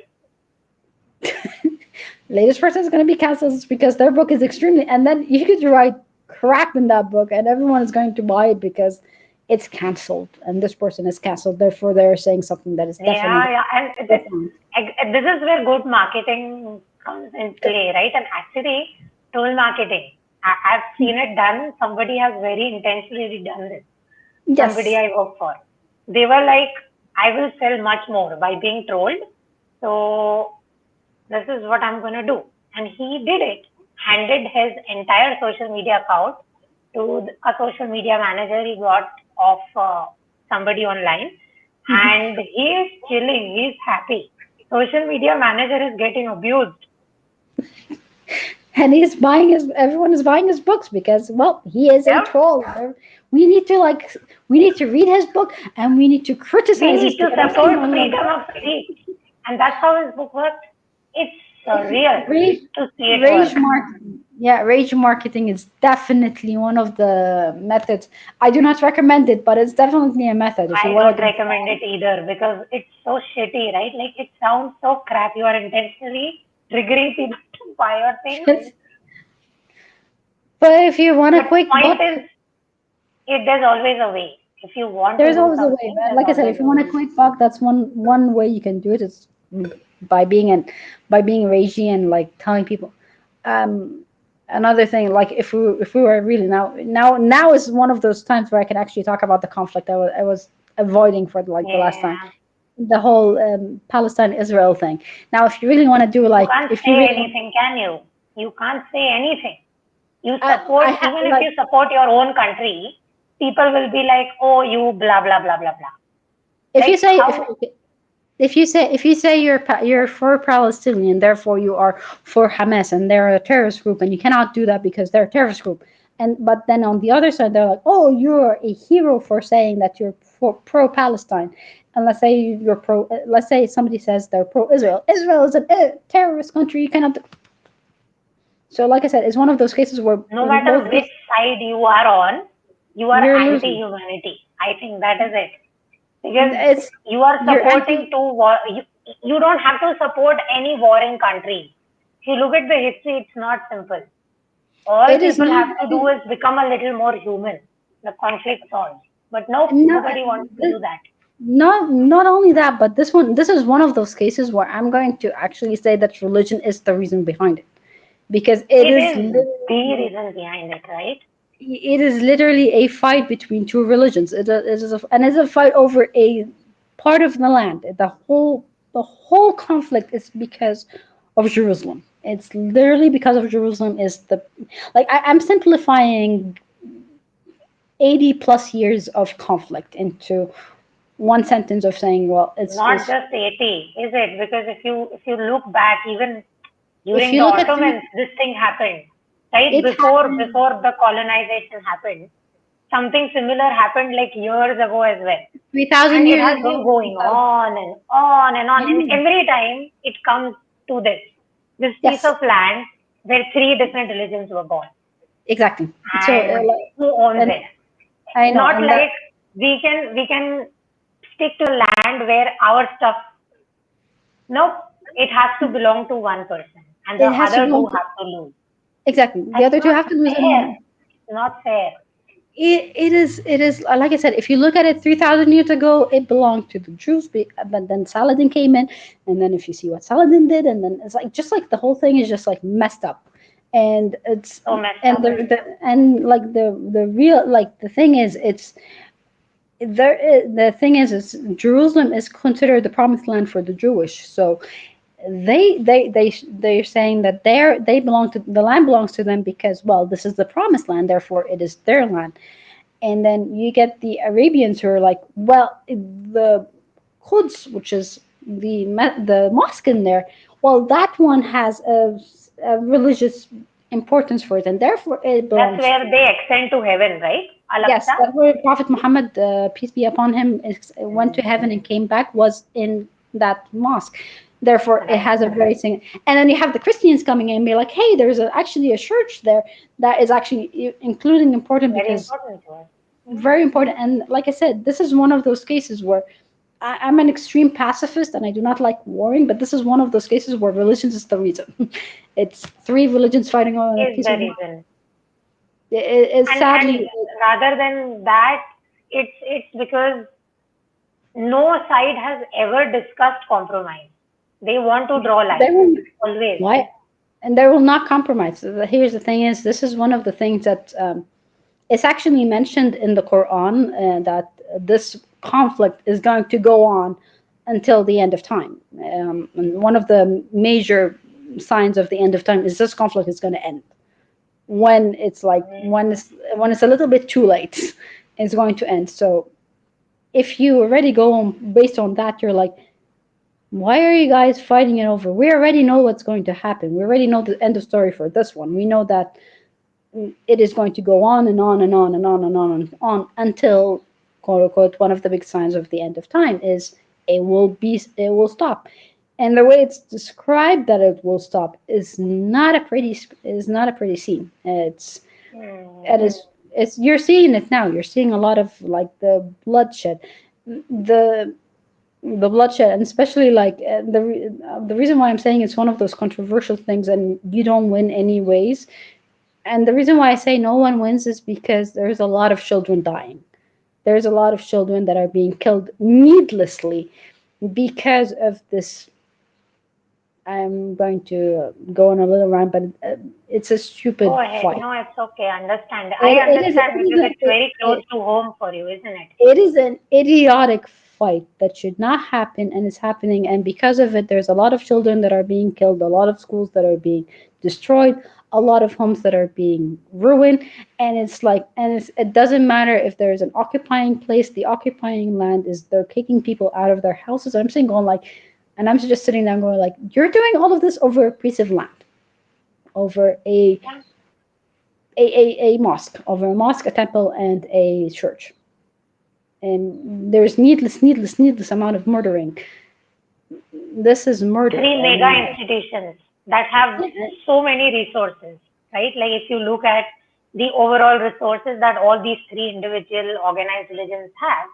Latest person is going to be canceled because their book is extremely, and then you could write crap in that book and everyone is going to buy it because it's canceled and this person is canceled. Therefore, they're saying something that is Yeah, definitely yeah. And this is where good marketing comes in play, right? And actually, tool marketing. I've seen it done. Somebody has very intentionally done this. Somebody yes. I work for. They were like, I will sell much more by being trolled. So this is what I'm going to do. And he did it, handed his entire social media account to a social media manager he got off somebody online. And he is chilling, he's happy. Social media manager is getting abused. And everyone is buying his books because, well, he is a Yep. troll. We need to like, we need to read his book and we need to We criticize his need book. to And I'm saying, support no, no, freedom of speech. And that's how his book worked. It's surreal rage, to see it rage work. marketing. Yeah, rage marketing is definitely one of the methods. I do not recommend it, but it's definitely a method if you I want don't to do recommend it either because it's so shitty, right? Like it sounds so crap. You are intentionally triggering people to buy your thing. it. But if you want a But quick point buck, is, there's always a way. If you want to there's do always a way. something, But there's like I said, always if you a want a way. quick buck, that's one way you can do it. It's by being an by being ragey and like telling people. Um, Another thing, like if we were really now is one of those times where I can actually talk about the conflict I was avoiding for like the last time, Yeah. the whole Palestine Israel thing. Now, if you really want to do You like, can't if you say really want, anything, can you? You can't say anything. You support, I even if like you support your own country, people will be like, oh, you blah, blah, blah, blah, blah. if you Like, say how? if you say you're for Palestinian, therefore you are for Hamas and they're a terrorist group, and you cannot do that because they're a terrorist group. And but then on the other side, they're like, oh, you're a hero for saying that you're pro Palestine. And let's say you're pro. Let's say somebody says they're pro Israel. Israel is a terrorist country. You cannot. So, like I said, it's one of those cases where No in matter both which cases side you are on, you are you're losing. anti-humanity. I think that is it. Because It's you are you're supporting anti. two war. You don't have to support any warring country. If you look at the history, it's not simple. All It is people not. have to do is become a little more human. The conflict solves. But nope, Not nobody wants to do that. not only that, but this is one of those cases where I'm going to actually say that religion is the reason behind it, because It is the reason behind it, right? it is literally a fight between two religions. And it's a fight over a part of the land. The whole conflict is because of Jerusalem. It's literally because of Jerusalem is the like I'm simplifying 80 plus years of conflict into one sentence of saying, well, Not just 80, is it? Because if you look back, even if during you the look at three, Ottomans, this thing happened, right? it happened Before the colonization happened, something similar happened like years ago as well, 3,000 and it years has been ago. going on and on and on, and Yeah. every time it comes to this piece Yes, of land where three different religions were born, exactly. So, and who owns and it? I know, Not and that like we can stick to land where our stuff. No, it has to belong to one person, and the It has to other two belong to, have to lose. exactly. The That's other two not have to lose, fair. and It's not fair. it is like I said. If you look at it, 3,000 years ago, it belonged to the Jews, but then Saladin came in, and then if you see what Saladin did, and then it's like just like the whole thing is just like messed up, and it's So messed and up. and like the real like the thing is it's the thing is Jerusalem is considered the promised land for the Jewish. So they're saying that they belong to the land belongs to them because well this is the promised land, therefore it is their land. And then you get the Arabians who are like, well, the Quds, which is the mosque in there, well, that one has a religious importance for it, and therefore it That's belongs where to. they extend to heaven, right? Yes, Al-Aqsa. that's where Prophet Muhammad, peace be upon him, went to heaven and came back, was in that mosque. Therefore, it Right. has a very sing. And then you have the Christians coming in and be like, hey, there's actually a church there that is actually including important Very because important to us. very important. And like I said, this is one of those cases where I'm an extreme pacifist and I do not like warring, but this is one of those cases where religions is the reason. It's three religions fighting on a Is piece the of land. reason. It's And sadly, rather than that, it's because no side has ever discussed compromise. They want to draw they lines will. always. Why? And they will not compromise. Here's the thing: is this is one of the things that it's actually mentioned in the Quran that this conflict is going to go on until the end of time. And one of the major signs of the end of time is this conflict is going to end when it's like when it's a little bit too late. It's going to end. So if you already go on based on that, you're like, why are you guys fighting it over? We already know what's going to happen. We already know the end of story for this one. We know that it is going to go on and on and on and on and on and on until quote unquote one of the big signs of the end of time is it will stop. And the way it's described that it will stop is not a pretty scene. It Hmm. is it's you're seeing it now. You're seeing a lot of like the bloodshed. The bloodshed, and especially like the reason why I'm saying it's one of those controversial things and you don't win anyways, and the reason why I say no one wins is because there's a lot of children dying. There's a lot of children that are being killed needlessly because of this. I'm going to go on a little rant, but it's a Go stupid ahead. fight. No, it's okay. Understand. I It is. It understand is because a. it's very close to home for you, isn't it? It is an idiotic fight that should not happen, and it's happening. And because of it, there's a lot of children that are being killed, a lot of schools that are being destroyed, a lot of homes that are being ruined. And it's like, it doesn't matter if there's an occupying place, the occupying land is they're kicking people out of their houses. I'm saying, going like, and I'm just sitting there going like, you're doing all of this over a piece of land, over Yeah. a mosque, over a mosque, a temple, and a church, and there's needless amount of murdering. This is murder, Three mega and institutions that have yeah, so many resources, right? Like if you look at the overall resources that all these three individual organized religions have,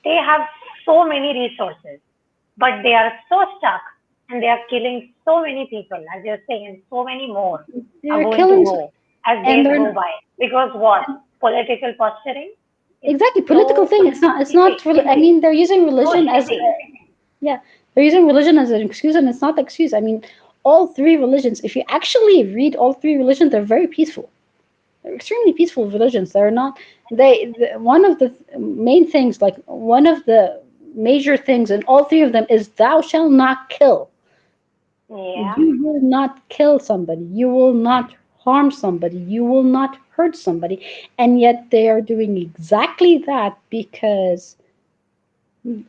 they have so many resources, but they are so stuck and they are killing so many people, as you're saying, and so many more are they're going to killing, go as and days they're go by. Because what? Political posturing? It's exactly political so thing. It's not shitty. really. I mean, they're using So religion as shitty. yeah, they're using religion as an excuse, and it's not the excuse. I mean, all three religions. If you actually read all three religions, they're very peaceful. They're extremely peaceful religions. They're not. One of the main things, like one of the major things in all three of them, is thou shalt not kill. Yeah. You will not kill somebody. You will not harm somebody. You will not hurt somebody. And yet they are doing exactly that because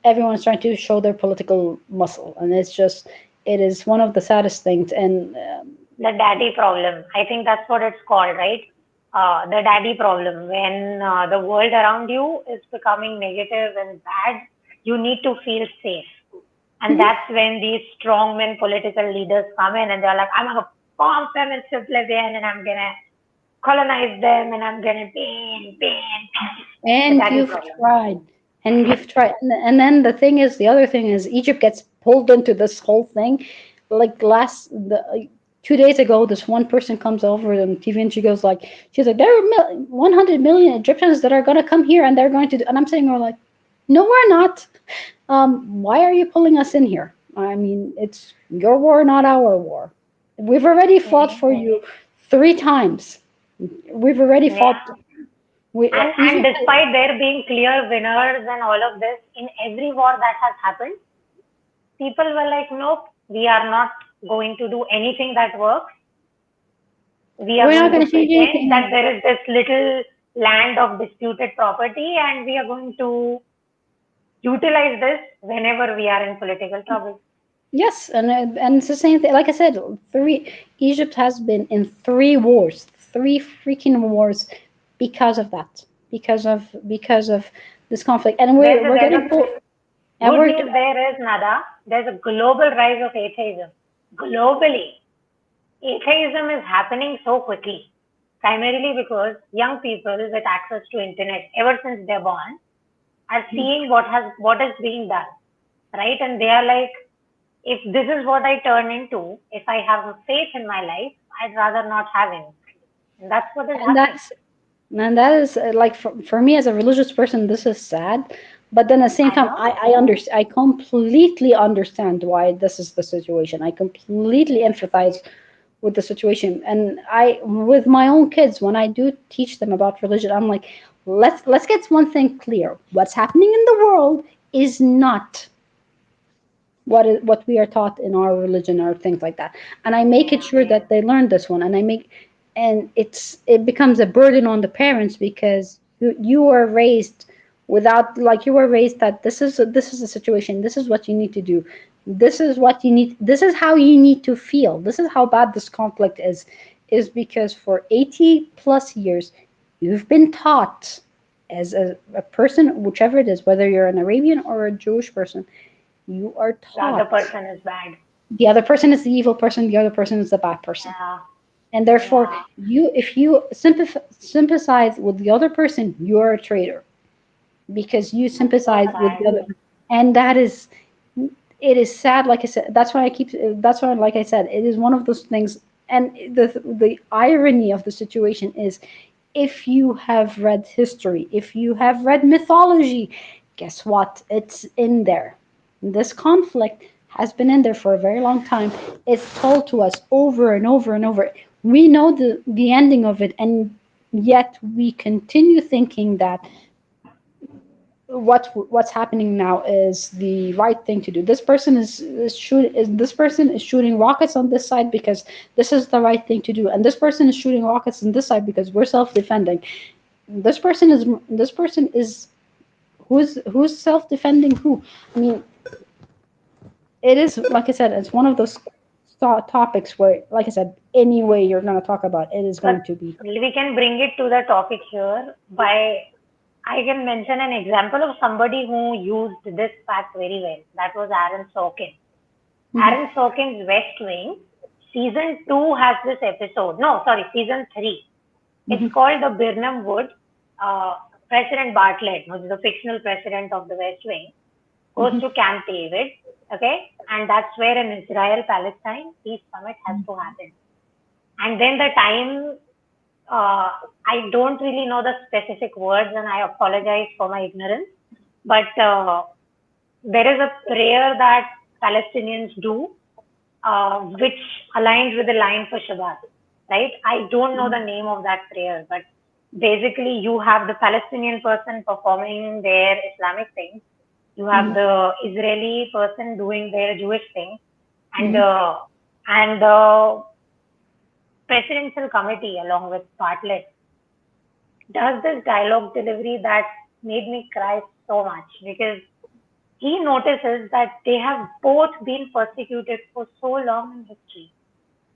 everyone's trying to show their political muscle. And it is one of the saddest things. And The daddy problem. I think that's what it's called, right? The daddy problem. When the world around you is becoming negative and bad, you need to feel safe. And mhm. that's when these strongmen political leaders come in and they're like, I'm going to form feminist oblivion and I'm going to colonize them and I'm going to pain. The And daddy you've problem. tried. And you've tried, and then the other thing is, Egypt gets pulled into this whole thing. Like 2 days ago, this one person comes over on TV and she's like, there are 100 million Egyptians that are going to come here and they're going to do, and I'm saying, we're like, no, we're not. Why are you pulling us in here? I mean, it's your war, not our war. We've already fought for you 3 times. We've already Yeah. fought. We And Egypt. despite there being clear winners and all of this, in every war that has happened, people were like, nope, we are not going to do anything that works. We are We're not going to going to change pretend that anything. there is this little land of disputed property and we are going to utilize this whenever we are in political trouble. Yes, and it's the same thing. Like I said, three Egypt has been in 3 wars, 3 freaking wars, because of that, because of this conflict, and There's we're there's getting a pulled, and good we're news there is, Nada. There's a global rise of atheism. Globally, atheism is happening so quickly, primarily because young people with access to internet ever since they're born are seeing what is being done, right? And they are like, if this is what I turn into, if I have a faith in my life, I'd rather not have any. And that's what is and happening. that is like, for me as a religious person, this is sad, but then at the same I time, know. I completely understand why this is the situation. I completely empathize with the situation, and I, with my own kids, when I do teach them about religion, I'm like, let's get one thing clear: what's happening in the world is not what we are taught in our religion or things like that. And I make it Yeah. sure that they learn this one, and it becomes a burden on the parents, because you are raised without, like, you were raised that this is a situation, this is what you need to do, this is how you need to feel, this is how bad this conflict is because for 80 plus years you've been taught, as a person, whichever it is, whether you're an Arabian or a Jewish person, you are The other taught person is bad. the other person is the evil person, the other person is the bad person. Yeah. And therefore, Yeah. if you sympathize with the other person, you're a traitor, because you That's so sympathize with sad. the other. And it is sad. Like I said, that's why, like I said, it is one of those things. And the irony of the situation is, if you have read history, if you have read mythology, guess what? It's in there. This conflict has been in there for a very long time. It's told to us over and over and over. We know the ending of it, and yet we continue thinking that what's happening now is the right thing to do. This person is shooting rockets on this side because this is the right thing to do, and this person is shooting rockets on this side because we're self-defending. This person is who's self-defending who? I mean, it is, like I said, it's one of those topics where, like I said, any way you're going to talk about it is going But to be. we can bring it to the topic here by I can mention an example of somebody who used this fact very well. That was Aaron Sorkin. Mhm. Aaron Sorkin's West Wing, season 2 has this episode. No, sorry, season 3. It's Mhm. called the Birnam Wood. Uh, President Bartlett, who's the fictional president of the West Wing, goes Mhm. to Camp David, okay? And that's where an Israel Palestine peace summit has to happen. And then the time, I don't really know the specific words and I apologize for my ignorance, but there is a prayer that Palestinians do, which aligns with the line for Shabbat, right? I don't know the name of that prayer, but basically you have the Palestinian person performing their Islamic thing, you have Mhm. the Israeli person doing their Jewish thing, and Mhm. the presidential committee along with Bartlett does this dialogue delivery that made me cry so much because he notices that they have both been persecuted for so long in history.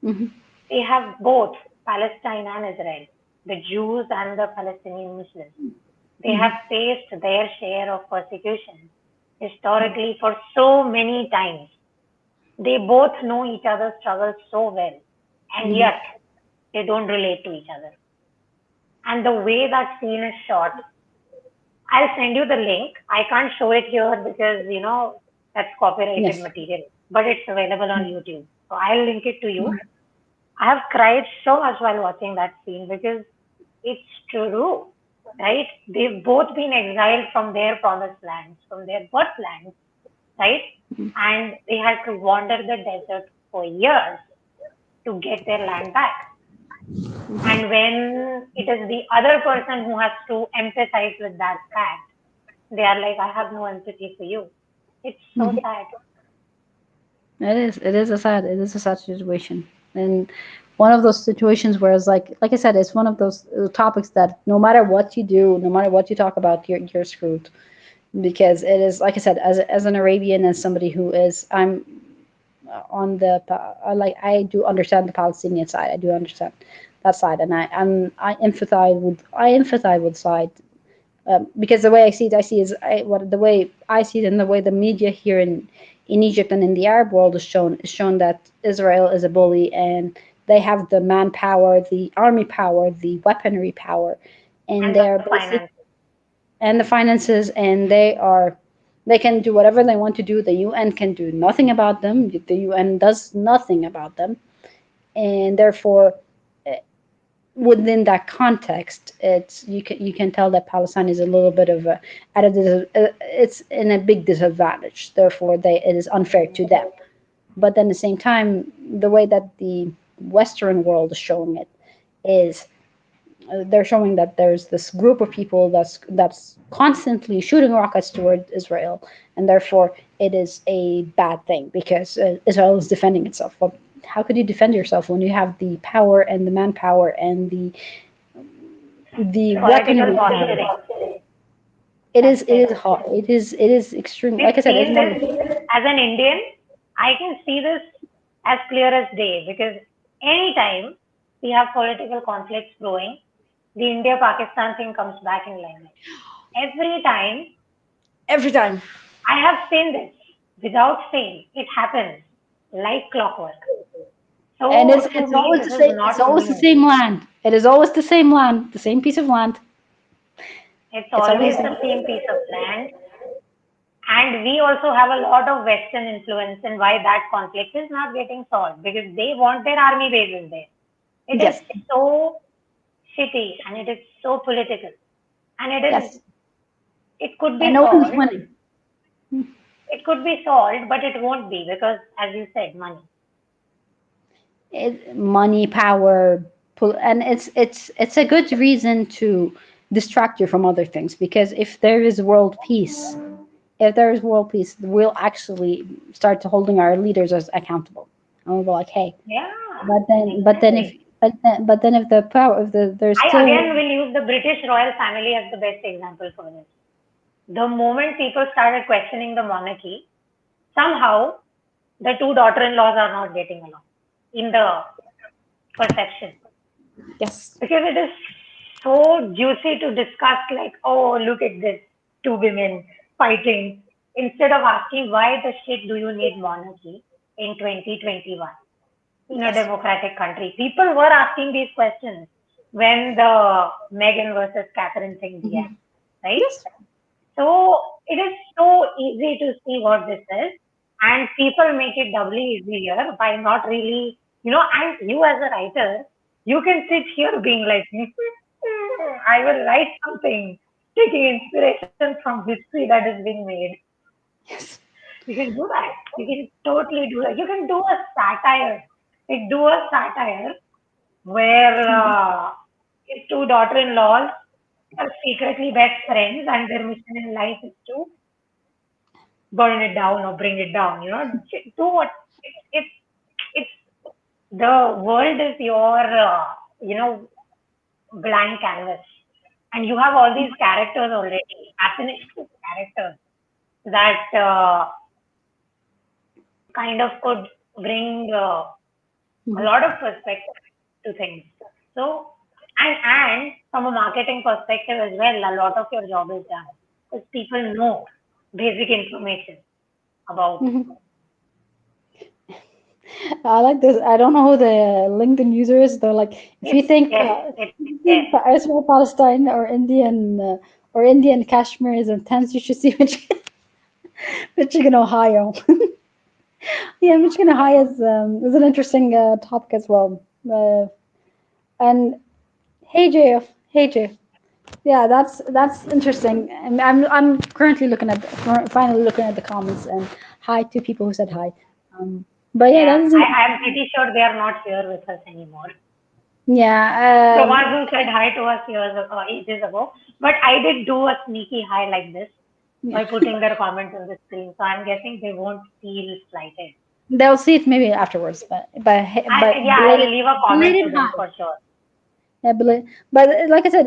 Mhm. They have both Palestine and Israel, the Jews and the Palestinian Muslims. They have Mhm. faced their share of persecution historically for so many times. They both know each other's struggles so well, and Mhm. yet they don't relate to each other. And the way that scene is shot, I'll send you the link. I can't show it here because, that's copyrighted Yes. material, but it's available on YouTube. So I'll link it to you. I have cried so much while watching that scene because it's true, right? They've both been exiled from their promised lands, from their birthlands, right? And they had to wander the desert for years to get their land back. And when it is the other person who has to empathize with that fact, they are like, I have no empathy for you. It's so sad. It is. It is a sad. It is a sad situation, and one of those situations where it's like I said, it's one of those topics that no matter what you do, no matter what you talk about, you're screwed, because it is like I said, as an Arabian, as somebody who is, I'm on the I do understand the Palestinian side. I do understand that side, and I empathize with side, because the way I see it, the way I see it, and the way the media here in Egypt and in the Arab world is shown that Israel is a bully, and they have the manpower, the army power, the weaponry power, and And they the are basic, finance. and the finances, and they can do whatever they want to do. The UN can do nothing about them. The UN does nothing about them, and therefore, within that context, you can tell that Palestine is a little bit of it's in a big disadvantage. Therefore, it is unfair to them. But then at the same time, the way that the Western world is showing it is, they're showing that there's this group of people that's constantly shooting rockets toward Israel, and therefore it is a bad thing because Israel is defending itself. But how could you defend yourself when you have the power and the manpower and the Political weaponry power? posturing. It That's is it it. is hard. It is extreme. Like I We've said, it's seen one this of as an Indian. I can see this as clear as day because anytime we have political conflicts growing, the India Pakistan thing comes back in limelight. Every time every time. I have seen this without fail, it happens like clockwork. And So it's to it's me, always the this is same. It's not always the new. same land. It is always the same land, the same piece of land. It's It's always always the the same. same piece of land. And we also have a lot of Western influence in why that conflict is not getting solved because they want their army bases there. It is Yes, so shitty and it is so political. And yes. it could And be no one's solved. winning. It could be solved, but it won't be because, as you said, money. Money, power, and it's a good reason to distract you from other things, because if there is world peace, we'll actually start to holding our leaders as accountable, and we'll be like, hey, Yeah, but then exactly. if the power if there's I still. again will use the British royal family as the best example for this. The moment people started questioning the monarchy, somehow the two daughter-in-laws are not getting along in the perception Yes. because it is so juicy to discuss like, oh, look at this, two women fighting instead of asking why the shit do you need monarchy in 2021 in a Yes. democratic country. People were asking these questions when the Meghan versus Catherine thing began, right? Yes. So it is so easy to see what this is, and people make it doubly easier by not really, and you as a writer, you can sit here being like, I will write something, taking inspiration from history that is being made. Yes. You can do that. You can totally do that. You can do a satire. Like, do a satire where two daughter-in-laws are secretly best friends and their mission in life is to burn it down or bring it down. Do what it's it's the world is your you know blank canvas, and you have all these characters already, fascinating characters that kind of could bring a Mhm. lot of perspective to things. So, and from a marketing perspective as well, a lot of your job is done because people know basic information about. Mhm. I like this. I don't know who the LinkedIn user is. They're like, if you It's think yes, uh, it's if you yes. think Israel, Palestine, or Indian or Indian Kashmir is intense. You should see Michigan, Ohio. Yeah, Michigan, Ohio is an interesting topic as well. And hey, JF, hey, Jay. Yeah, that's interesting. And I'm currently finally looking at the comments, and hi to people who said hi. Um, but yeah, Yeah, that is I'm pretty sure they are not here with us anymore. The yeah. ones who said hi to us ages ago. But I did do a sneaky hi like this Yeah. by putting their comments on the screen. So I'm guessing they won't feel slighted. They'll see it maybe afterwards, but Yeah, I'll leave a comment to belated them hi. for sure. Yeah, but like I said,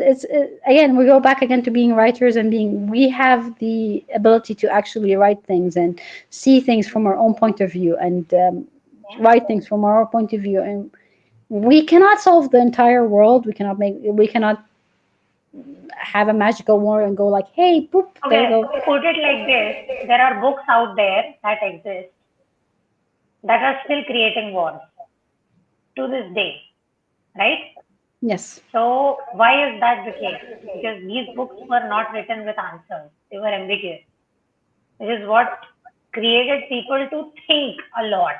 again, we go back again to being writers and being we have the ability to actually write things and see things from our own point of view and Yeah. write things from our own point of view, and we cannot solve the entire world. We cannot have a magical wand and go like, hey, boop, there you Okay, go. put it like this. There are books out there that exist that are still creating wars to this day, right? Yes. So why is that the case? Because these books were not written with answers. They were ambiguous. It is what created people to think a lot.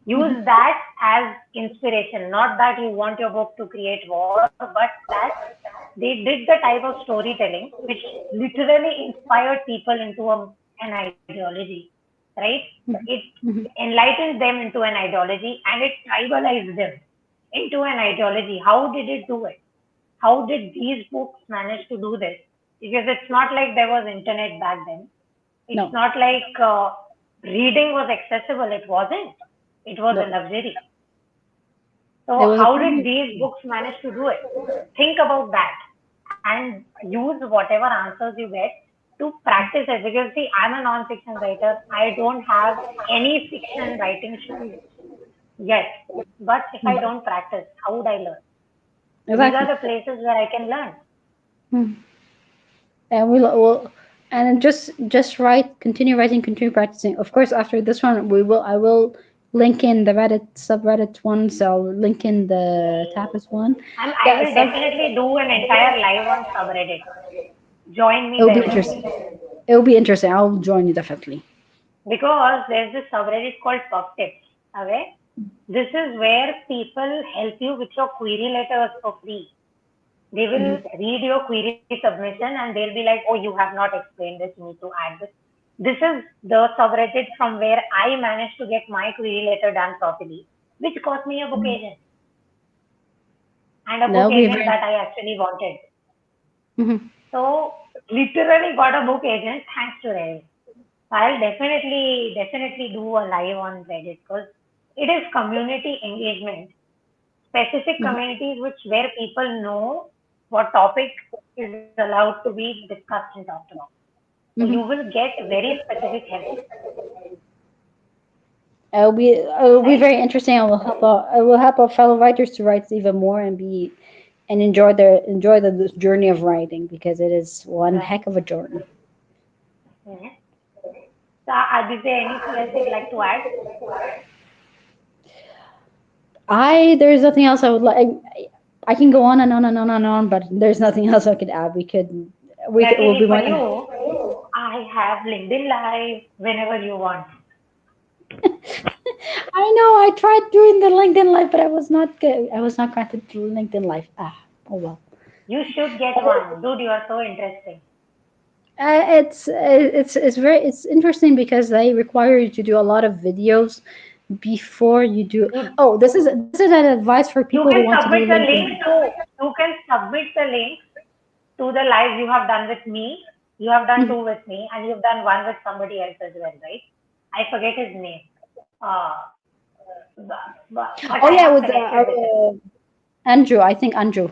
Use that as inspiration, not that you want your book to create war, but that they did the type of storytelling which literally inspired people into an ideology, right? It Mhm. enlightened them into an ideology and it tribalized them into an ideology. How did it do it? How did these books manage to do this? Because it's not like there was internet back then. It's No, not like reading was accessible. It wasn't. It was a no, luxury. it So was a how did privilege. these books manage to do it? Think about that and use whatever answers you get to practice it. Because see, I'm a non-fiction writer. I don't have any fiction writing skills yet. But if I don't practice, how would I learn? These are Exactly. the places where I can learn. Hmm. And we'll and just write, continue writing, continue practicing. Of course, after this one, I will link in the Reddit subreddit one. So I'll link in the Tapas one. I Yeah, will sub. definitely do an entire live on subreddit. Join me It'll be there interesting. only. It'll be interesting. I'll join you definitely. Because there's this subreddit called Puff Tips. Okay? This is where people help you with your query letters for free. They will read your query submission and they'll be like, oh, you have not explained this, you need to add this. This is the subreddit from where I managed to get my query letter done properly, which cost me a book agent and a book That'll be agent very. that I actually wanted. Mhm. So literally got a book agent thanks to Reddit. I'll definitely do a live on Reddit because it is community engagement, specific Mhm. communities which where people know what topic is allowed to be discussed and talked about. So you Mhm. will get very specific help, It'll be right? very interesting. I will help our fellow writers to write even more and enjoy the journey of writing because it is one Right. heck of a journey. Mhm. So, is there anything else you'd like to add? There's nothing else I would like. I can go on and on and on and on, but there's nothing else I could add. We'll Luckily be for more than. you, I have LinkedIn Live whenever you want. I know. I tried doing the LinkedIn Live, but I was not good. I was not granted to LinkedIn Live. Oh well. You should get one. Dude, you are so interesting. It's interesting because they require you to do a lot of videos before you do. Dude, Oh, this is an advice for you people who can want to do submit the links LinkedIn. to you can submit the links to the live you have done with me. You have done two with me, and you've done one with somebody else as well, right? I forget his name. Uh, but Oh I yeah, have with connected with him. Andrew. I think Andrew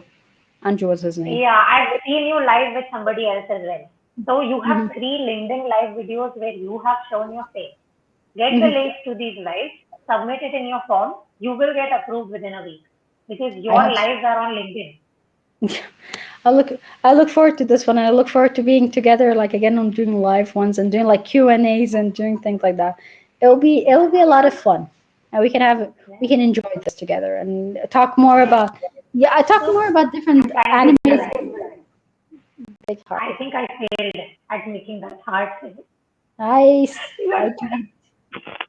was his name. Yeah, I've seen you live with somebody else as well. So you have Hmm. three LinkedIn live videos where you have shown your face. Get the Hmm. links to these lives, submit it in your form. You will get approved within a week because I your hope so. lives are on LinkedIn. I look I look forward to this one, and I look forward to being together like again on doing live ones and doing like Q&As and doing things like that. It'll be a lot of fun, and we Yeah. can enjoy this together and talk more about. Yeah, I talk So more about I'm different planning to do animes. that. big heart. I think I failed at making that hard thing. Nice.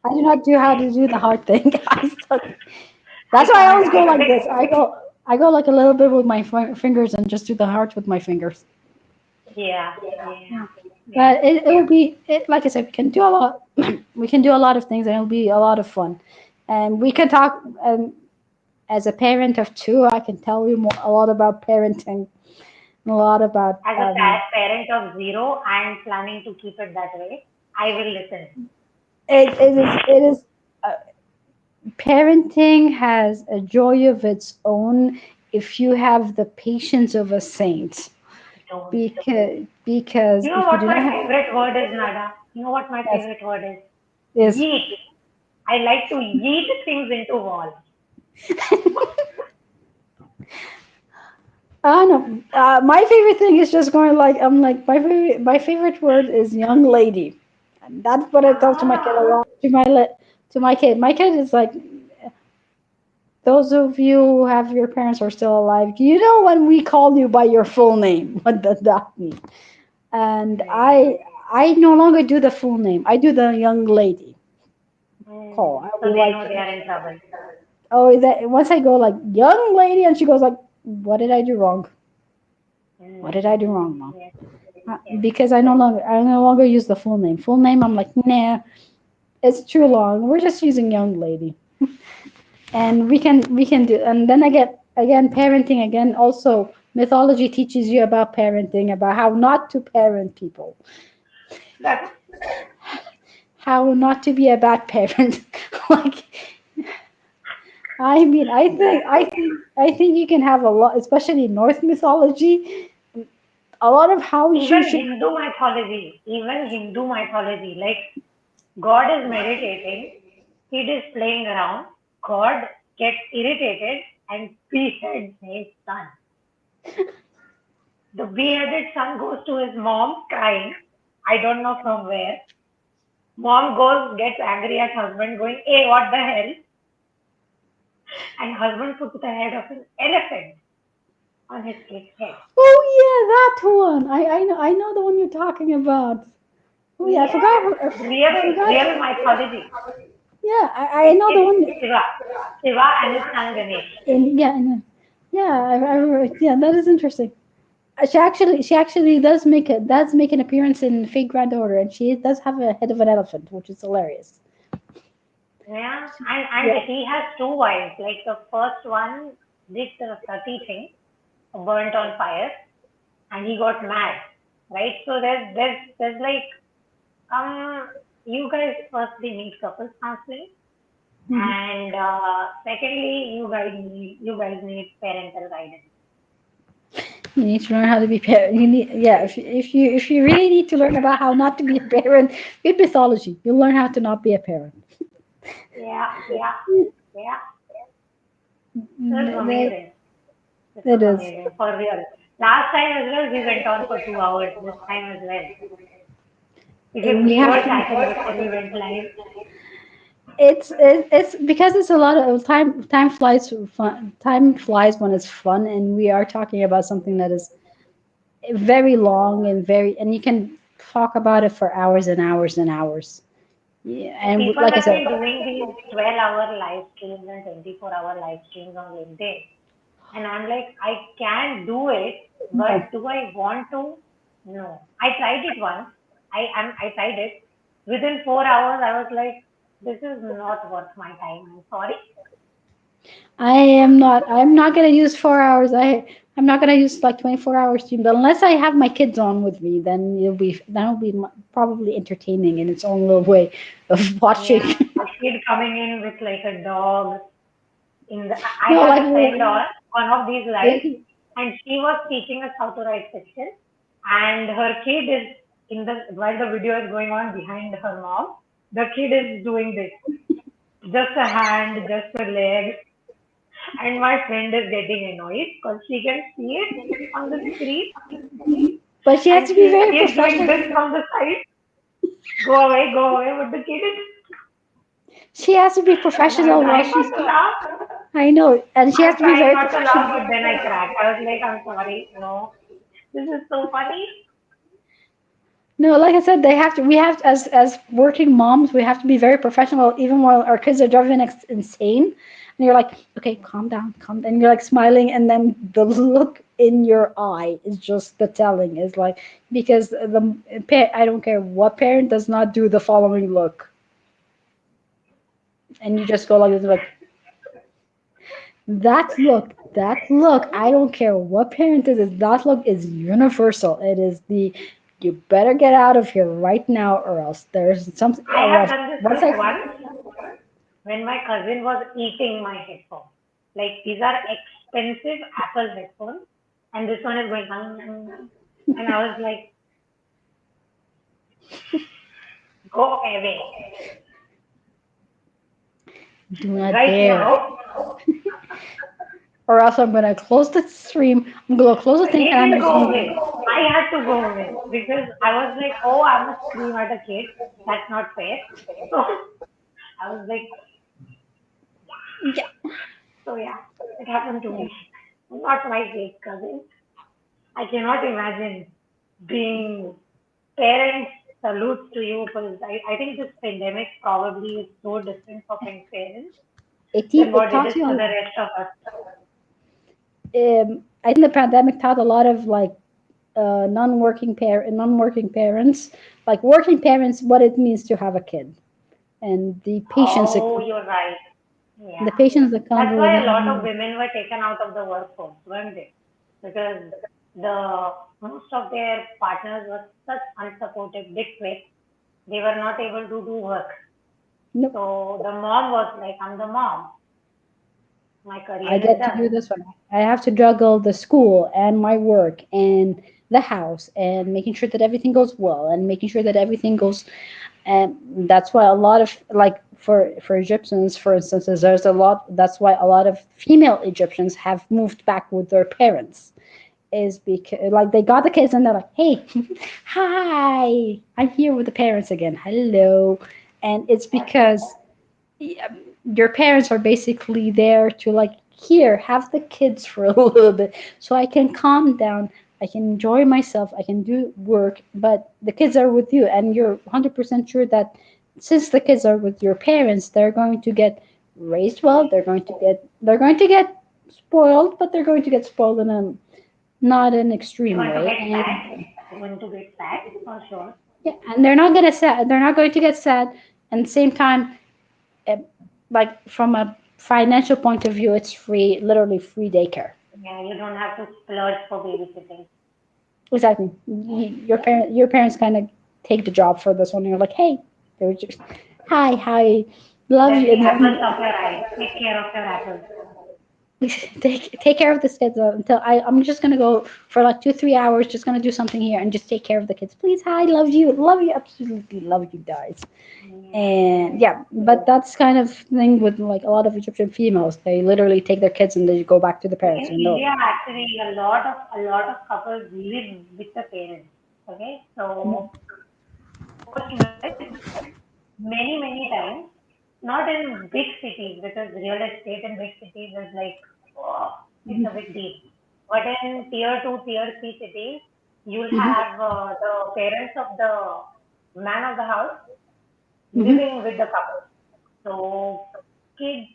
I do not do how to do the hard thing. That's I why I can't. always go I like like. this. I go like a little bit with my fingers and just do the heart with my fingers. Yeah, yeah, Yeah. yeah. But it will be like I said, we can do a lot. We can do a lot of things, and it'll be a lot of fun. And we can talk. As a parent of two, I can tell you a lot about parenting, a lot about. As a parent of zero and planning to keep it that way, I will listen. It is. Uh, Parenting has a joy of its own if you have the patience of a saint. Don't. Because You know if you what do my not have favorite word is, Nada? You know what my yes, favorite word is? is Yeet. I like to yeet things into walls. I know. My favorite thing is just going like I'm like my favorite word is young lady, and that's what I tell to my kid a Ah, lot. To my kid. My kid is like those of you who have your parents are still alive. You know when we call you by your full name, what does that mean? And yeah. I no longer do the full name. I do the young lady call. I'll So be they like, know they are in trouble. oh, that once I go like young lady, and she goes like, what did I do wrong? What did I do wrong, mom? Yes, yes. Because I no longer use the full name. Full name, I'm like, nah, it's too long. We're just using young lady, and we can do. And then I get again parenting again. Also, mythology teaches you about parenting, about how not to parent people, That's how not to be a bad parent. Like, I mean, I think you can have a lot, especially Norse mythology, a lot of how you even should. Hindu mythology, like God is meditating, kid is playing around, God gets irritated and beheads his son. The beheaded son goes to his mom crying. I don't know from where. Mom goes, gets angry at husband, going, hey, what the hell? And husband puts the head of an elephant on his kid's head. Oh yeah, that one. I know the one you're talking about. Oh yeah, I forgot. Yes, I real forgot. mythology. Yeah, I know the It's one. Shiva. Shiva and his son Ganesh. Yeah, that is interesting. She actually does make an appearance in Fate Grand Order, and she does have a head of an elephant, which is hilarious. Yeah, Yeah. and he has two wives. Like the first one did the sati thing, burnt on fire, and he got mad, right? So there's like you guys firstly need couples counseling, Mhm. and secondly you guys need parental guidance. You need to learn how to be parent. If you really need to learn about how not to be a parent, read mythology. You'll learn how to not be a parent. Yeah, yeah, yeah. This is That, amazing. This that was is. amazing for real. Last time as well, we went on for 2 hours. This time as well, We we have were to. chatting before we went live. It's because it's a lot of time. Time flies. Time flies when it's fun, and we are talking about something that is very long and and you can talk about it for hours and hours and hours. Yeah, and People like I have said, been doing these 12-hour live streams and 24-hour live streams on LinkedIn. And I'm like, I can do it, no. but do I want to? No. I tried it once. I tried it. Within 4 hours, I was like, this is not worth my time. I'm sorry. I am not. I'm not gonna use 4 hours. I'm not gonna use like 24 hours stream, but unless I have my kids on with me, then that'll be probably entertaining in its own little way of watching. Yeah, a kid coming in with like a dog. I No, had like a friend on one of these lives, like and she was teaching us how to write fiction, and her kid is while the video is going on behind her mom, the kid is doing this, just a hand, just a leg, and my friend is getting annoyed because she can see it on the screen, but she has and to be he very is doing professional. this from the side, go away, but the kid is She has to be and I was professional while trying she's. not to laugh. I know, and she has I'm to be trying very not to laugh, professional. but then I cracked. I was like, I'm sorry, no. This is so funny. No, like I said, they have to. We have to, as working moms, we have to be very professional, even while our kids are driving insane. And you're like, okay, calm down, calm down. And you're like smiling, and then the look in your eye is just the telling. Is like because I don't care what parent does not do the following look, and you just go like this, like that look. I don't care what parent it is. That look is universal. It is the you better get out of here right now, or else there's something. I Or have else done this once look I once when my cousin was eating my headphones. Like these are expensive Apple headphones, and this one is going, and I was like, go away do not right dare, now. or else I'm gonna close the stream. I'm gonna close the thing, He and I'm didn't just go gonna. away. I had to go away because I was like, oh, I must scream at a kid. That's not fair. So I was like, Yeah. so yeah, it happened to me. Not my great cousin. I cannot imagine being parents salutes to you because I think this pandemic probably is so different for parents than It what it taught is you. to the rest of us. I think the pandemic taught a lot of like non-working parents, like working parents, what it means to have a kid and Oh, you're right. the Yeah. patience that comes That's with why a lot of having. women were taken out of the workforce, weren't they? Because the most of their partners were such unsupportive dick quits, they were not able to do work. Nope. So the mom was like, I'm the mom. My I career is get to done. do this one. I have to juggle the school and my work and the house and making sure that everything goes well and making sure that everything goes. And that's why a lot of like for Egyptians, for instance, is there's a lot. That's why a lot of female Egyptians have moved back with their parents. Is because like they got the kids and they're like, hey, hi, I'm here with the parents again. Hello, and it's because yeah, your parents are basically there to like here have the kids for a little bit so I can calm down, I can enjoy myself, I can do work, but the kids are with you and you're 100% sure that since the kids are with your parents they're going to get raised well, they're going to get spoiled, but they're going to get spoiled in a not an They're extreme going to way. get sad. And They're going to get sad for sure. yeah, and they're not going to get sad and at the same time uh, like from a financial point of view, it's free, literally free daycare. Yeah, you don't have to splurge for babysitting. Exactly. Your parents kind of take the job for this one. And you're like, hey, they're just, hi, love They're you, the and apples then of your eyes. Take care of your apples. take care of the kids until I'm just gonna go for like 2 3 hours, just gonna do something here and just take care of the kids. Please, hi, love you, absolutely love you guys. Yeah. And yeah, but that's kind of thing with like a lot of Egyptian females. They literally take their kids and they go back to the parents. In You know, India, actually, a lot of couples live with the parents. Okay, so most women, many times, not in big cities because real estate in big cities is like, oh, it's a big deal. But in tier two, tier three cities, you'll hmm have the parents of the man of the house hmm living with the couple. So kids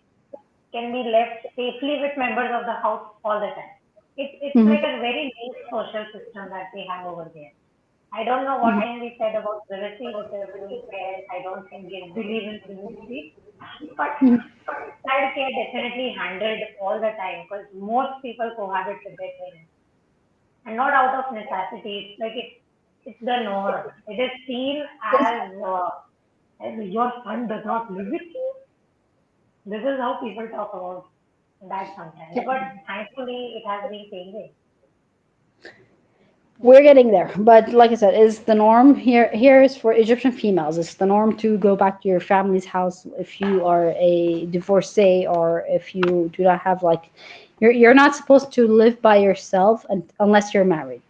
can be left safely with members of the house all the time. It's hmm like a very neat social system that they have over there. I don't know what can be said about privacy because we parents I don't think they believe in privacy, but childcare definitely handled all the time because most people cohabit with their parents and not out of necessity. It's like it's the norm. It is seen as your son does not live with you. This is how people talk about that sometimes. But thankfully, it has been changing. We're getting there, but like I said, is the norm here. Here is for Egyptian females. It's the norm to go back to your family's house if you are a divorcee or if you do not have like, you're not supposed to live by yourself unless you're married.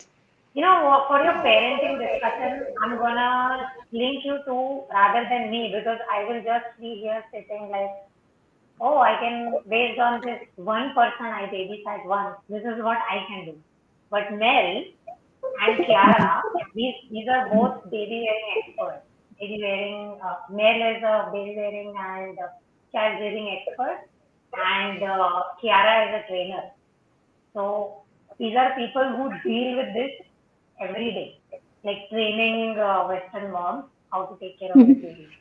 You know, for your parenting discussion, I'm gonna link you to rather than me because I will just be here sitting like, oh, I can, based on this one person I babysat once, this is what I can do. But Mel and Kiara. These are both baby wearing experts. Baby wearing, male is a baby wearing and child wearing expert, and Kiara is a trainer. So these are people who deal with this every day, like training Western moms how to take care of their babies.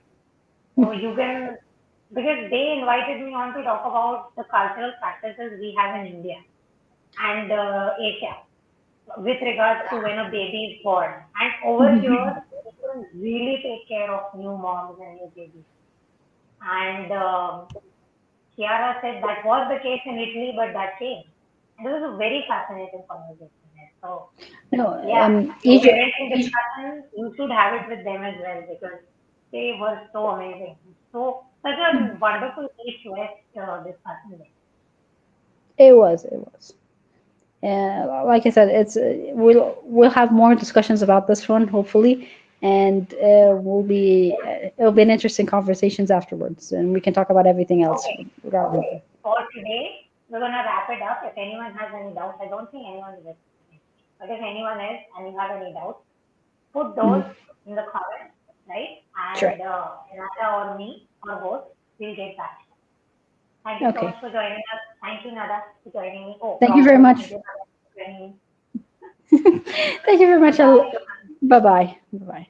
So you can, because they invited me on to talk about the cultural practices we have in India and Asia with regards to when a baby is born. And over here, people really take care of new moms and new babies. And Chiara said that was the case in Italy, but that changed. And it was a very fascinating conversation there. So, No, yeah, the Egypt. parenting discussion, you should have it with them as well because they were so amazing. So, such a wonderful East West discussion there. It was. It was. Like I said, it's we'll have more discussions about this one hopefully, and it'll be an interesting conversations afterwards, and we can talk about everything else Okay, regarding. okay. For today, we're gonna wrap it up. If anyone has any doubts, I don't think anyone is listening. But if anyone is and you have any doubts, put those Mhm. in the comments, right? Sure. And Nada or me or both will get back. Thank you so Okay. much for joining us. Thank you, Nada, for joining me. Oh, Thank you very wrong. Thank much. you, Nada, for joining me. Thank you very much. Bye. Bye bye. Bye bye.